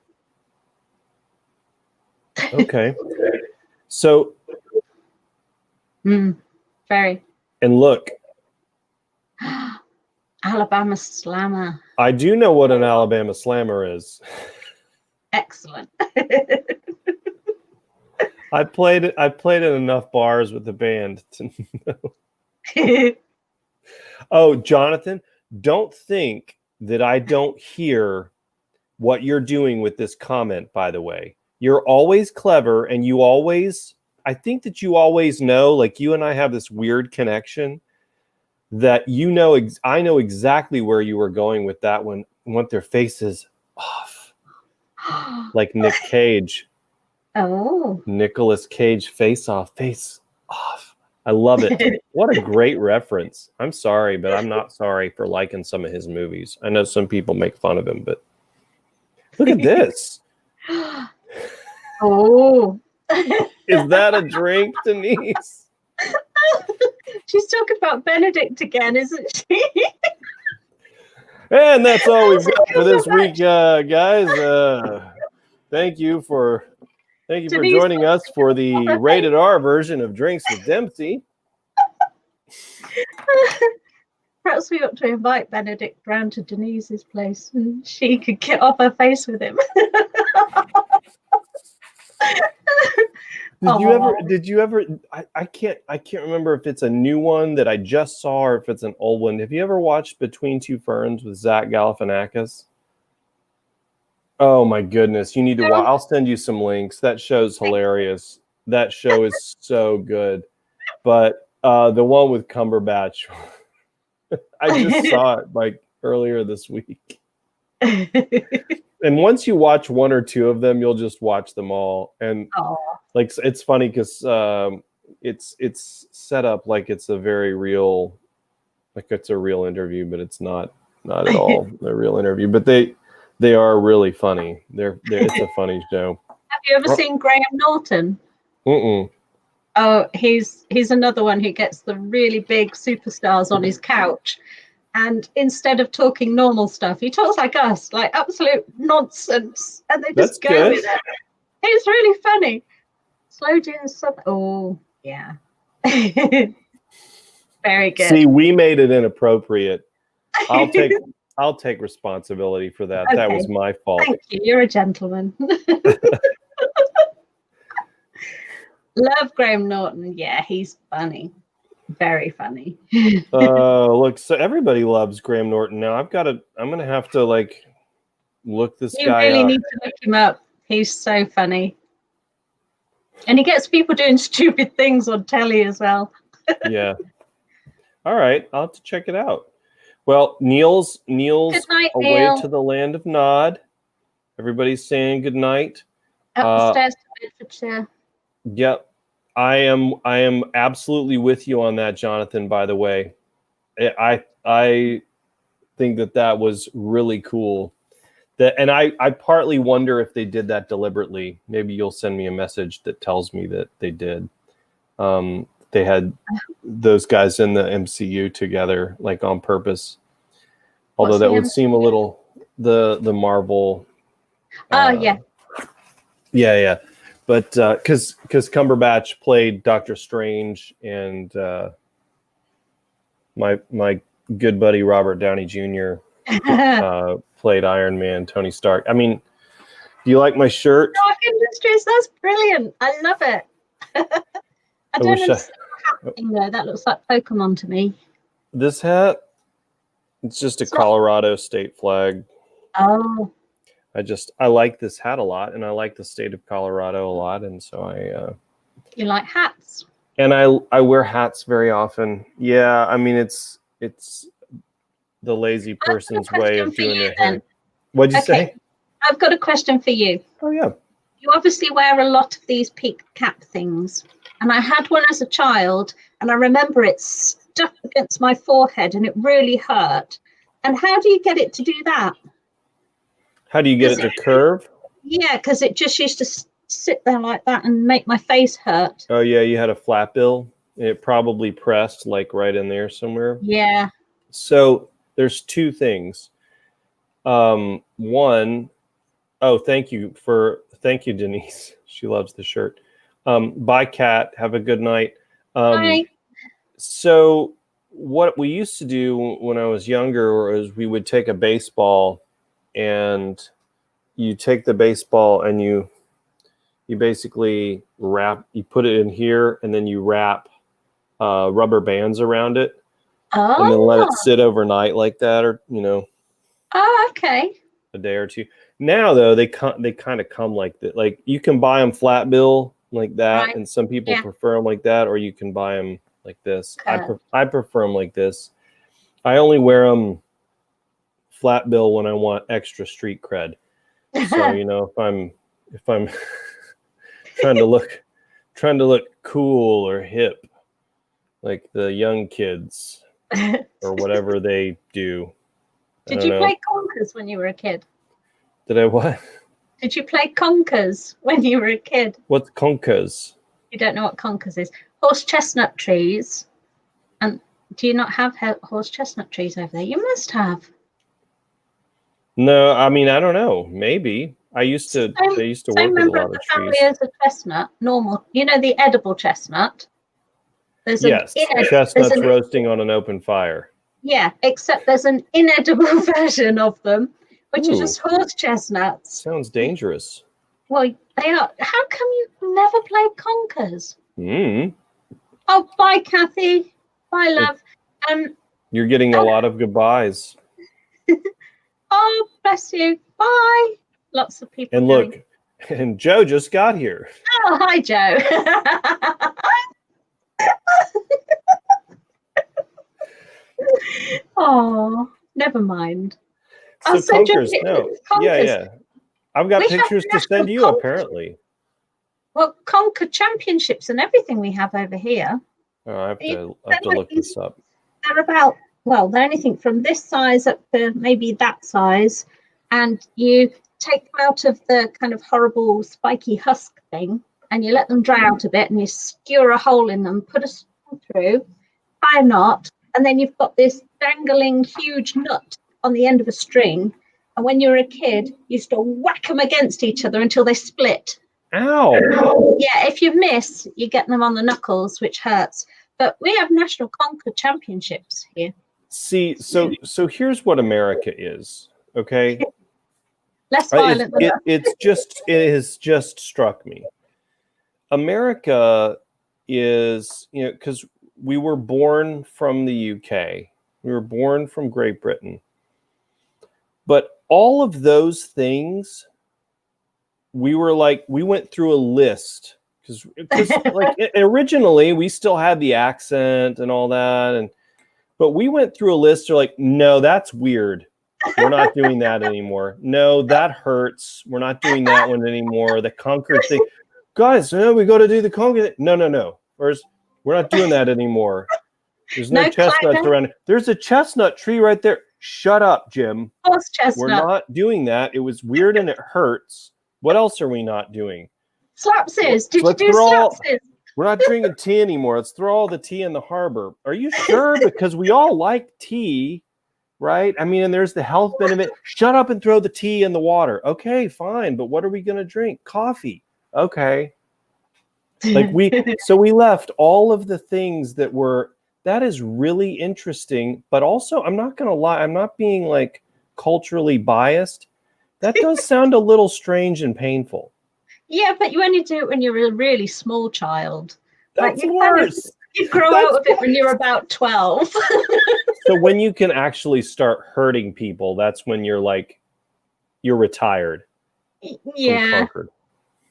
Okay. So. Very. And look. Alabama Slammer. I do know what an Alabama Slammer is. Excellent. I played in enough bars with the band to know. Oh, Jonathan, don't think that I don't hear what you're doing with this comment, by the way. You're always clever, and I think that you always know, like you and I have this weird connection that I know exactly where you were going with that one. Want their faces off. Like Nick Cage. Oh. Nicolas Cage face off. I love it. What a great reference. I'm sorry, but I'm not sorry for liking some of his movies. I know some people make fun of him, but look at this. Oh. Is that a drink, Denise? She's talking about Benedict again, isn't she? And that's all we've got for this week, guys. Thank you for joining us for the rated R version of Drinks with Dempsey. Perhaps we ought to invite Benedict round to Denise's place, and she could get off her face with him. Did you ever I can't remember if it's a new one that I just saw or if it's an old one. Have you ever watched Between Two Ferns with Zach Galifianakis? Oh my goodness, you need to watch. I'll send you some links. That show's hilarious. That show is so good. But the one with Cumberbatch, I just saw it like earlier this week. And once you watch one or two of them, you'll just watch them all. And like it's funny because it's set up like it's a very real, like it's a real interview, but it's not at all a real interview. But they are really funny. It's a funny show. Have you ever seen Graham Norton? Mm-mm. Oh, he's another one who gets the really big superstars on his couch. And instead of talking normal stuff, he talks like us, like absolute nonsense. And they just go with it. It's really funny. Slow gin sub. Oh, yeah. Very good. See, we made it inappropriate. I'll take responsibility for that. Okay. That was my fault. Thank you. You're a gentleman. Love Graham Norton. Yeah, he's funny. Very funny. Look, so everybody loves Graham Norton now. I'm gonna have to like look this You guy really up. need to look him up. He's so funny. And he gets people doing stupid things on telly as well. Yeah. All right, I'll have to check it out. Well, Neil's Good night, away Neil. to the land of Nod. Everybody's saying good night. Up the stairs to Bedfordshire. Yep. I am absolutely with you on that, Jonathan, by the way. I think that was really cool. And I partly wonder if they did that deliberately. Maybe you'll send me a message that tells me that they did. They had those guys in the MCU together, like on purpose. Although that would seem a little the Marvel. Yeah. Yeah. But because Cumberbatch played Doctor Strange, and my good buddy Robert Downey Jr. Played Iron Man, Tony Stark. I mean, do you like my shirt? Dark Industries, that's brilliant. I love it. I don't understand the hat thing though. That looks like Pokemon to me. This hat, it's just a Colorado state flag. Oh. I like this hat a lot, and I like the state of Colorado a lot, and so You like hats? And I wear hats very often. Yeah, I mean it's the lazy person's way of doing their hair. What'd you say? I've got a question for you. Oh yeah. You obviously wear a lot of these peak cap things, and I had one as a child, and I remember it stuck against my forehead, and it really hurt. And how do you get it to do that? How do you get it to curve? Yeah, because it just used to sit there like that and make my face hurt. Oh yeah, you had a flat bill. It probably pressed like right in there somewhere. Yeah. So there's two things. One, thank you, Denise. She loves the shirt. Bye, Kat. Have a good night. Bye. So what we used to do when I was younger is we would take a baseball, and you take the baseball and you basically you put it in here, and then you wrap rubber bands around it, and then let it sit overnight like that, or Oh, okay. a day or two. Now though, they kind of come like that. Like you can buy them flat bill like that, right. And some people prefer them like that, or you can buy them like this. I prefer them like this. I only wear them flat bill when I want extra street cred. So if I'm trying to look cool or hip, like the young kids or whatever they do. Did you play conkers when you were a kid? Did I what? Did you play conkers when you were a kid? What's conkers? You don't know what conkers is? Horse chestnut trees. And do you not have horse chestnut trees over there? You must have. No, I mean, I don't know. Maybe. They used to work with a lot of trees. As a chestnut, normal. You know the edible chestnut? Chestnuts roasting on an open fire. Yeah, except there's an inedible version of them, which is just horse chestnuts. Sounds dangerous. Well, they are. How come you've never played conkers? Oh, bye, Kathy. Bye, love. You're getting a lot of goodbyes. Oh, bless you. Bye. Lots of people. And look, and Joe just got here. Oh, hi, Joe. Oh, never mind. So conkers, no. Yeah. I've got pictures to send you, apparently. Well, conker championships and everything we have over here. Oh, I have to look this up. They're anything from this size up to maybe that size. And you take them out of the kind of horrible spiky husk thing, and you let them dry out a bit, and you skewer a hole in them, put a string through, tie a knot, and then you've got this dangling huge nut on the end of a string. And when you were a kid, you used to whack them against each other until they split. Ow! Yeah, if you miss, you get them on the knuckles, which hurts. But we have national conker championships here. See, so here's what America is, okay? Less violent than it has just struck me. America is, because we were born from the UK. We were born from Great Britain. But all of those things, we went through a list because like originally we still had the accent and all that, but we went through a list. They're like, no, that's weird. We're not doing that anymore. No, that hurts. We're not doing that one anymore. The Concord thing, guys. We got to do the Concord. No. First, we're not doing that anymore. There's no chestnuts around. There's a chestnut tree right there. Shut up, Jim. Horse chestnut. We're not doing that. It was weird and it hurts. What else are we not doing? Slapsies. Did you do slapsies? We're not drinking tea anymore. Let's throw all the tea in the harbor. Are you sure? Because we all like tea, right? I mean, and there's the health benefit. Shut up and throw the tea in the water. Okay, fine. But what are we going to drink? Coffee. Okay. Like we left all of the things that is really interesting. But also, I'm not going to lie. I'm not being like culturally biased. That does sound a little strange and painful. Yeah, but you only do it when you're a really small child. That's worse. You grow out of it when you're about 12. So when you can actually start hurting people, that's when you're retired. Yeah.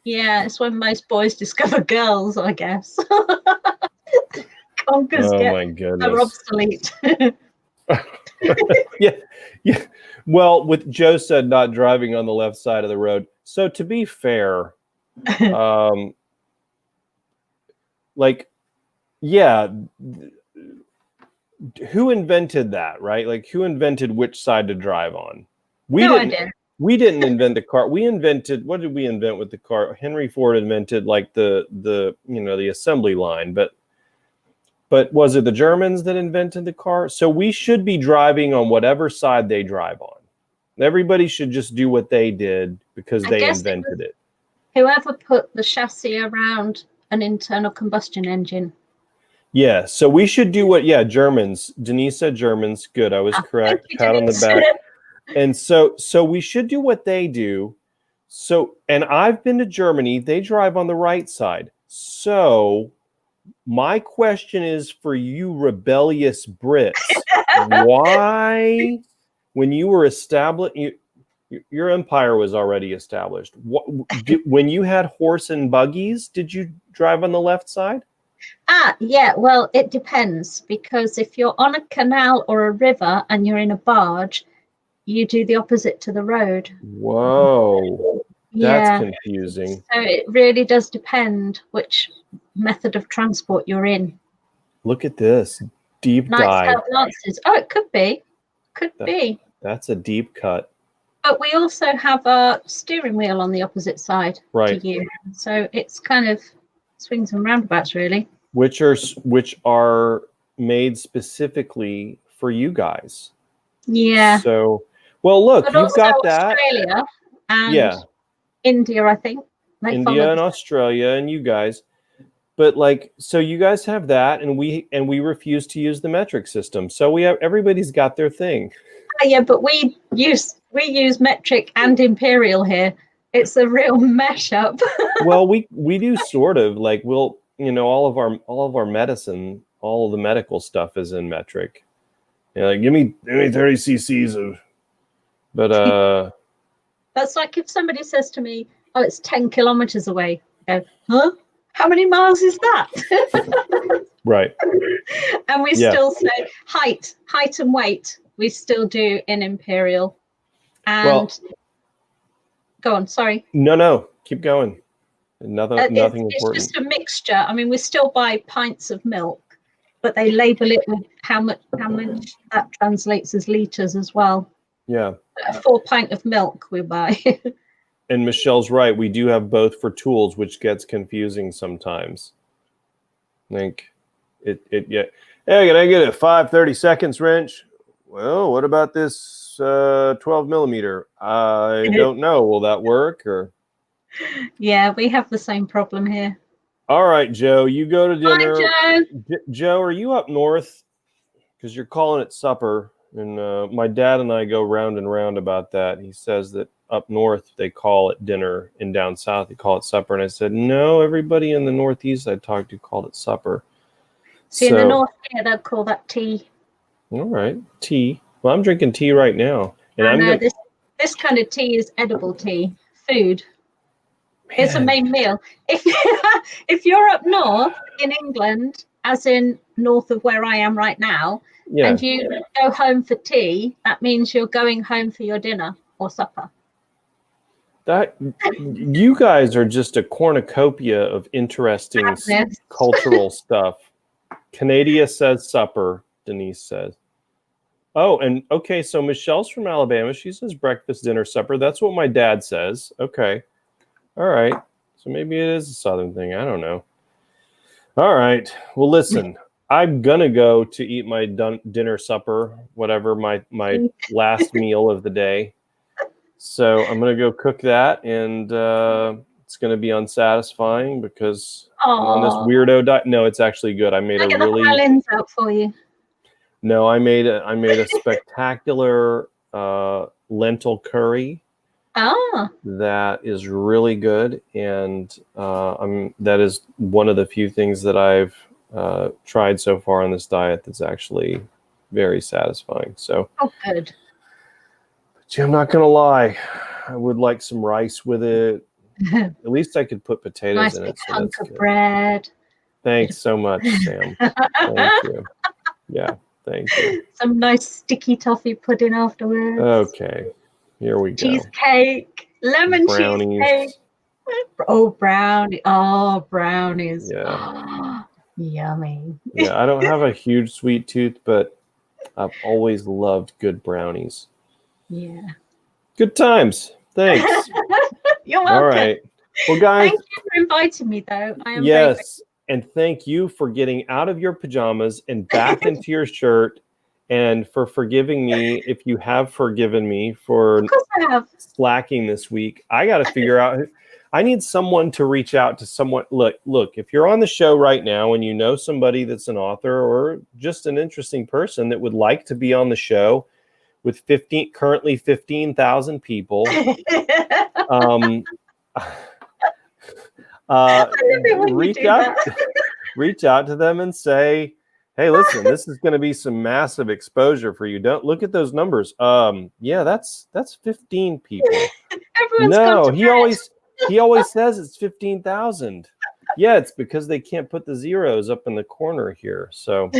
Yeah, it's when most boys discover girls, I guess. Conkers are obsolete. Yeah. Well, with Joe said not driving on the left side of the road. So to be fair, who invented that, right? Like who invented which side to drive on? We didn't invent the car. What did we invent with the car? Henry Ford invented like the assembly line, but was it the Germans that invented the car? So we should be driving on whatever side they drive on. Everybody should just do what they did because they invented it. Whoever put the chassis around an internal combustion engine. Yeah, so we should do Germans. Denise said Germans. Good, I was correct. Pat on the back. And so we should do what they do. So, and I've been to Germany. They drive on the right side. So my question is for you rebellious Brits, why, when you were established, your empire was already established. When you had horse and buggies, did you drive on the left side? Yeah, well, it depends, because if you're on a canal or a river and you're in a barge, you do the opposite to the road. Whoa, that's confusing. So it really does depend which method of transport you're in. Look at this deep dive. Oh, it could be. That's a deep cut. But we also have a steering wheel on the opposite side to you. So it's kind of swings and roundabouts, really. Which are made specifically for you guys. Yeah. So, well, look, but you've got that. Australia and India, I think. India and Australia and you guys. But so you guys have that, and we refuse to use the metric system. So everybody's got their thing. Yeah, but we use metric and imperial here. It's a real mashup. Well, we do sort of we'll all of our medicine, all of the medical stuff is in metric. Give me 30 cc's of, but that's like if somebody says to me, "Oh, it's 10 kilometers away." I go, "Huh? How many miles is that?" Right. And we still say height and weight. We still do in imperial. And go on. Sorry. No. Keep going. Nothing important. It's just a mixture. I mean, we still buy pints of milk, but they label it with how much that translates as liters as well. Yeah. A 4 pint of milk we buy. And Michelle's right. We do have both for tools, which gets confusing sometimes. Yeah. Hey, can I get a 5/30 seconds wrench? Well, what about this 12 millimeter? I don't know. Will that work? Or yeah, we have the same problem here. All right, Joe, you go to dinner. Hi, Joe. Joe, are you up north? Because you're calling it supper. And my dad and I go round and round about that. He says that up north they call it dinner, and down south they call it supper. And I said, no, everybody in the Northeast I talked to called it supper. So in the north here, they'll call that tea. All right, tea. Well, I'm drinking tea right now, and this This kind of tea is edible tea, food. It's a Man. main meal. If you're up north in England, as in north of where I am right now, Yeah. and you go home for tea, that means you're going home for your dinner or supper. That you guys are just a cornucopia of interesting Madness. cultural stuff. Canada says supper, Denise says. Oh, and okay, so Michelle's from Alabama. She says breakfast, dinner, supper. That's what my dad says. Okay. All right. So maybe it is a Southern thing. I don't know. All right. Well, listen, I'm going to go to eat my dinner, supper, whatever, my last meal of the day. So I'm going to go cook that, and it's going to be unsatisfying because I'm on this weirdo diet. No, it's actually good. I made I get the violins out for you. No, I made a spectacular lentil curry. That is really good, and that is one of the few things that I've tried so far on this diet that's actually very satisfying. So, good. But I'm not gonna lie, I would like some rice with it. At least I could put potatoes in it. So hunk of bread. Thanks so much, Sam. Thank you. Yeah, thank you. Some nice sticky toffee pudding afterwards. Okay, here we go. Cheesecake, lemon cheesecake. Oh, brownie. Oh, brownies. Yeah. Yummy. Yeah, I don't have a huge sweet tooth, but I've always loved good brownies. Yeah. Good times. Thanks. You're welcome. All right. Well, guys. Thank you for inviting me, though. I am yes. And thank you for getting out of your pajamas and back into your shirt, and for forgiving me if you have forgiven me for slacking this week. I got to figure out. I need someone to reach out to someone. Look, if you're on the show right now and you know somebody that's an author or just an interesting person that would like to be on the show with currently 15,000 people, reach out to them and say, hey, listen, this is going to be some massive exposure for you. Don't look at those numbers. Yeah, that's 15 people. No, he always says it's 15,000. Yeah, it's because they can't put the zeros up in the corner here. So,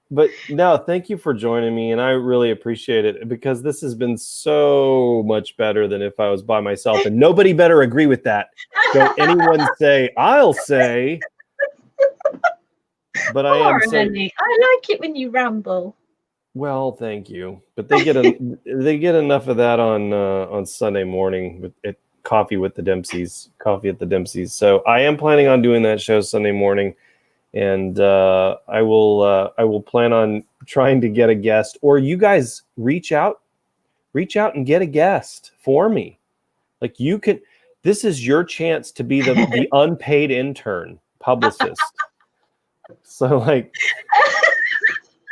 but no, thank you for joining me, and I really appreciate it because this has been so much better than if I was by myself, and nobody better agree with that. Don't anyone say, I'll say. But I am saying, I like it when you ramble. Well, thank you, but they get enough of that on Sunday morning at Coffee at the Dempseys. So I am planning on doing that show Sunday morning, and I will plan on trying to get a guest, or you guys reach out and get a guest for me. Like you could, this is your chance to be the unpaid intern publicist. So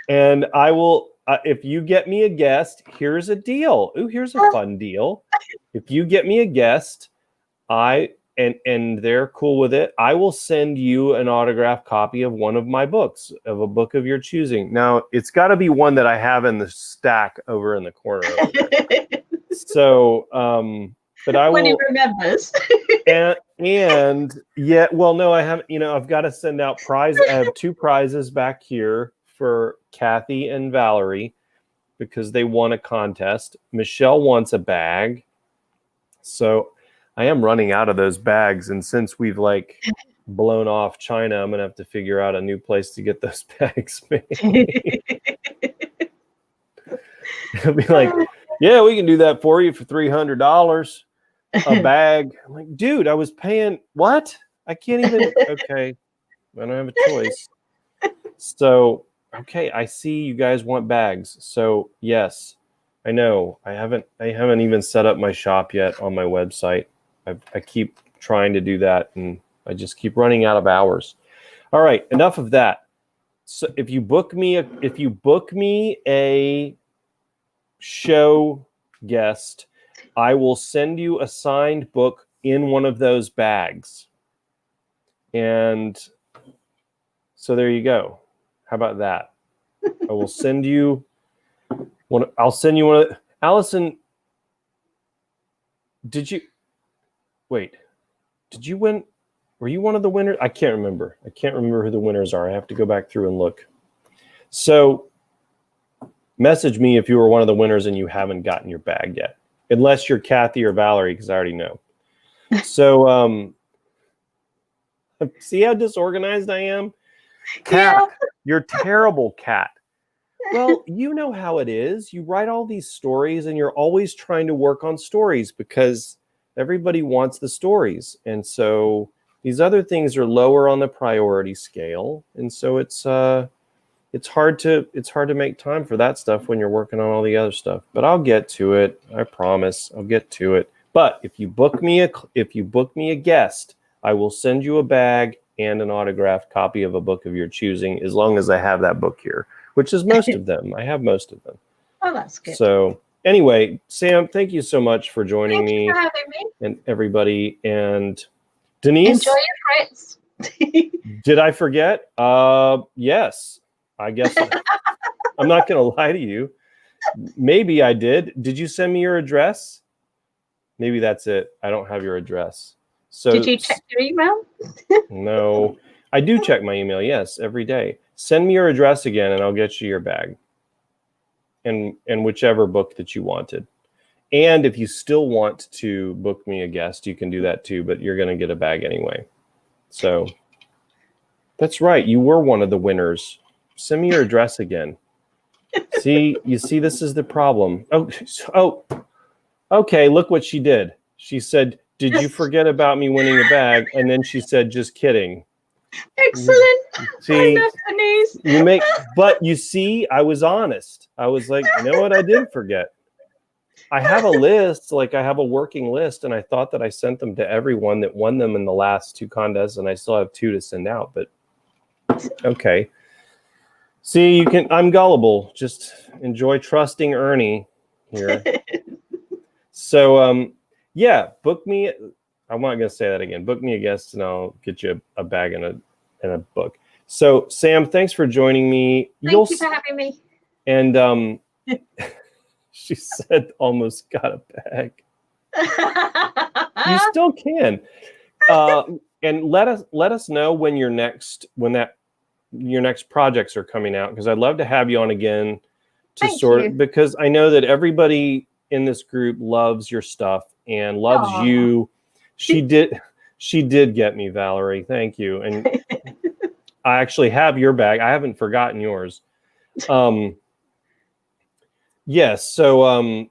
and I will. If you get me a guest, here's a deal. Ooh, here's a fun deal. If you get me a guest, and they're cool with it, I will send you an autographed copy of one of my books, of a book of your choosing. Now, it's got to be one that I have in the stack over in the corner. So, but I will. When he remembers. and yeah, well, no, I haven't. I've got to send out prizes. I have 2 prizes back here for Kathy and Valerie because they won a contest. Michelle wants a bag. So I am running out of those bags. And since we've blown off China, I'm going to have to figure out a new place to get those bags made. It'll be like, yeah, we can do that for you for $300 a bag. I'm like, dude, I was paying what? I can't even. Okay. I don't have a choice. So, okay, I see you guys want bags. So yes, I know. I haven't even set up my shop yet on my website. I keep trying to do that, and I just keep running out of hours. All right, enough of that. So if you book me a show guest, I will send you a signed book in one of those bags. And so there you go. How about that? I will send you one. I'll send you one. Allison, did you win? Were you one of the winners? I can't remember. I can't remember who the winners are. I have to go back through and look. So message me if you were one of the winners and you haven't gotten your bag yet, unless you're Kathy or Valerie, because I already know. So see how disorganized I am? Kat, Yeah. you're terrible, Kat. Well, you know how it is. You write all these stories and you're always trying to work on stories because everybody wants the stories. And so these other things are lower on the priority scale. And so it's hard to make time for that stuff when you're working on all the other stuff. But I'll get to it. I promise. I'll get to it. But if you book me a guest, I will send you a bag and an autographed copy of a book of your choosing, as long as I have that book here, which is most of them. I have most of them. Oh, that's good. So anyway, Sam, thank you so much for joining me. Thank you for having me. And everybody. And Denise, Enjoy your Fritz. did I forget? Yes, I guess. I'm not going to lie to you. Maybe I did. Did you send me your address? Maybe that's it. I don't have your address. So did you check your email? No, I do check my email. Yes, every day. Send me your address again, and I'll get you your bag. And whichever book that you wanted. And if you still want to book me a guest, you can do that too. But you're going to get a bag anyway. So that's right. You were one of the winners. Send me your address again. See, this is the problem. Oh, okay. Look what she did. She said, "Did you forget about me winning a bag?" And then she said, "Just kidding." Excellent. See, Denise. But you see, I was honest. I was like, you know what? I did forget. I have a list, I have a working list, and I thought that I sent them to everyone that won them in the last 2 contests, and I still have 2 to send out, but okay. See, I'm gullible. Just enjoy trusting Ernie here. So, yeah, book me. I'm not going to say that again. Book me a guest, and I'll get you a bag and a book. So, Sam, thanks for joining me. Thank you for having me. And she said, "Almost got a bag." You still can. And let us know when your next projects are coming out, because I'd love to have you on again to because I know that everybody in this group loves your stuff and loves you. She did get me, Valerie. Thank you. And I actually have your bag. I haven't forgotten yours. Yes. So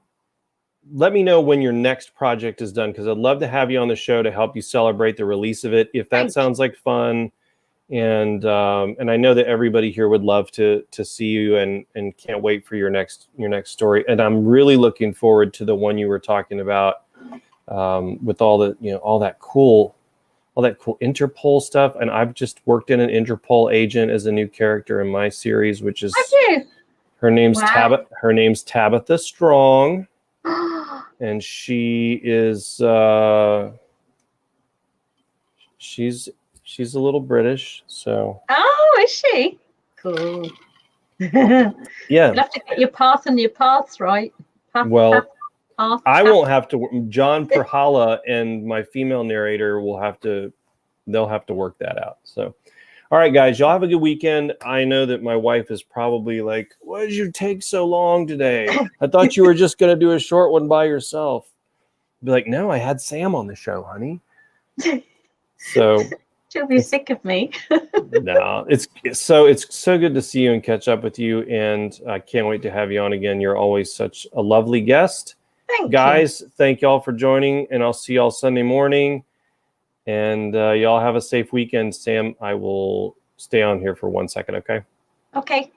let me know when your next project is done, because I'd love to have you on the show to help you celebrate the release of it, if that sounds like fun. And I know that everybody here would love to see you and can't wait for your next story. And I'm really looking forward to the one you were talking about with all that cool Interpol stuff. And I've just worked in an Interpol agent as a new character in my series, which is her name's Tabitha Strong, and she is she's a little British, so. Oh, is she? Cool. Yeah. You'll have to get your path and your paths right. I won't have to. John Perhala and my female narrator they'll have to work that out. So, all right, guys, y'all have a good weekend. I know that my wife is probably like, "Why did you take so long today? I thought you were just going to do a short one by yourself." Be like, "No, I had Sam on the show, honey." So she'll be sick of me. No, it's so good to see you and catch up with you, and I can't wait to have you on again. You're always such a lovely guest. Guys, thank y'all for joining, and I'll see y'all Sunday morning. And y'all have a safe weekend. Sam, I will stay on here for 1 second, okay? Okay.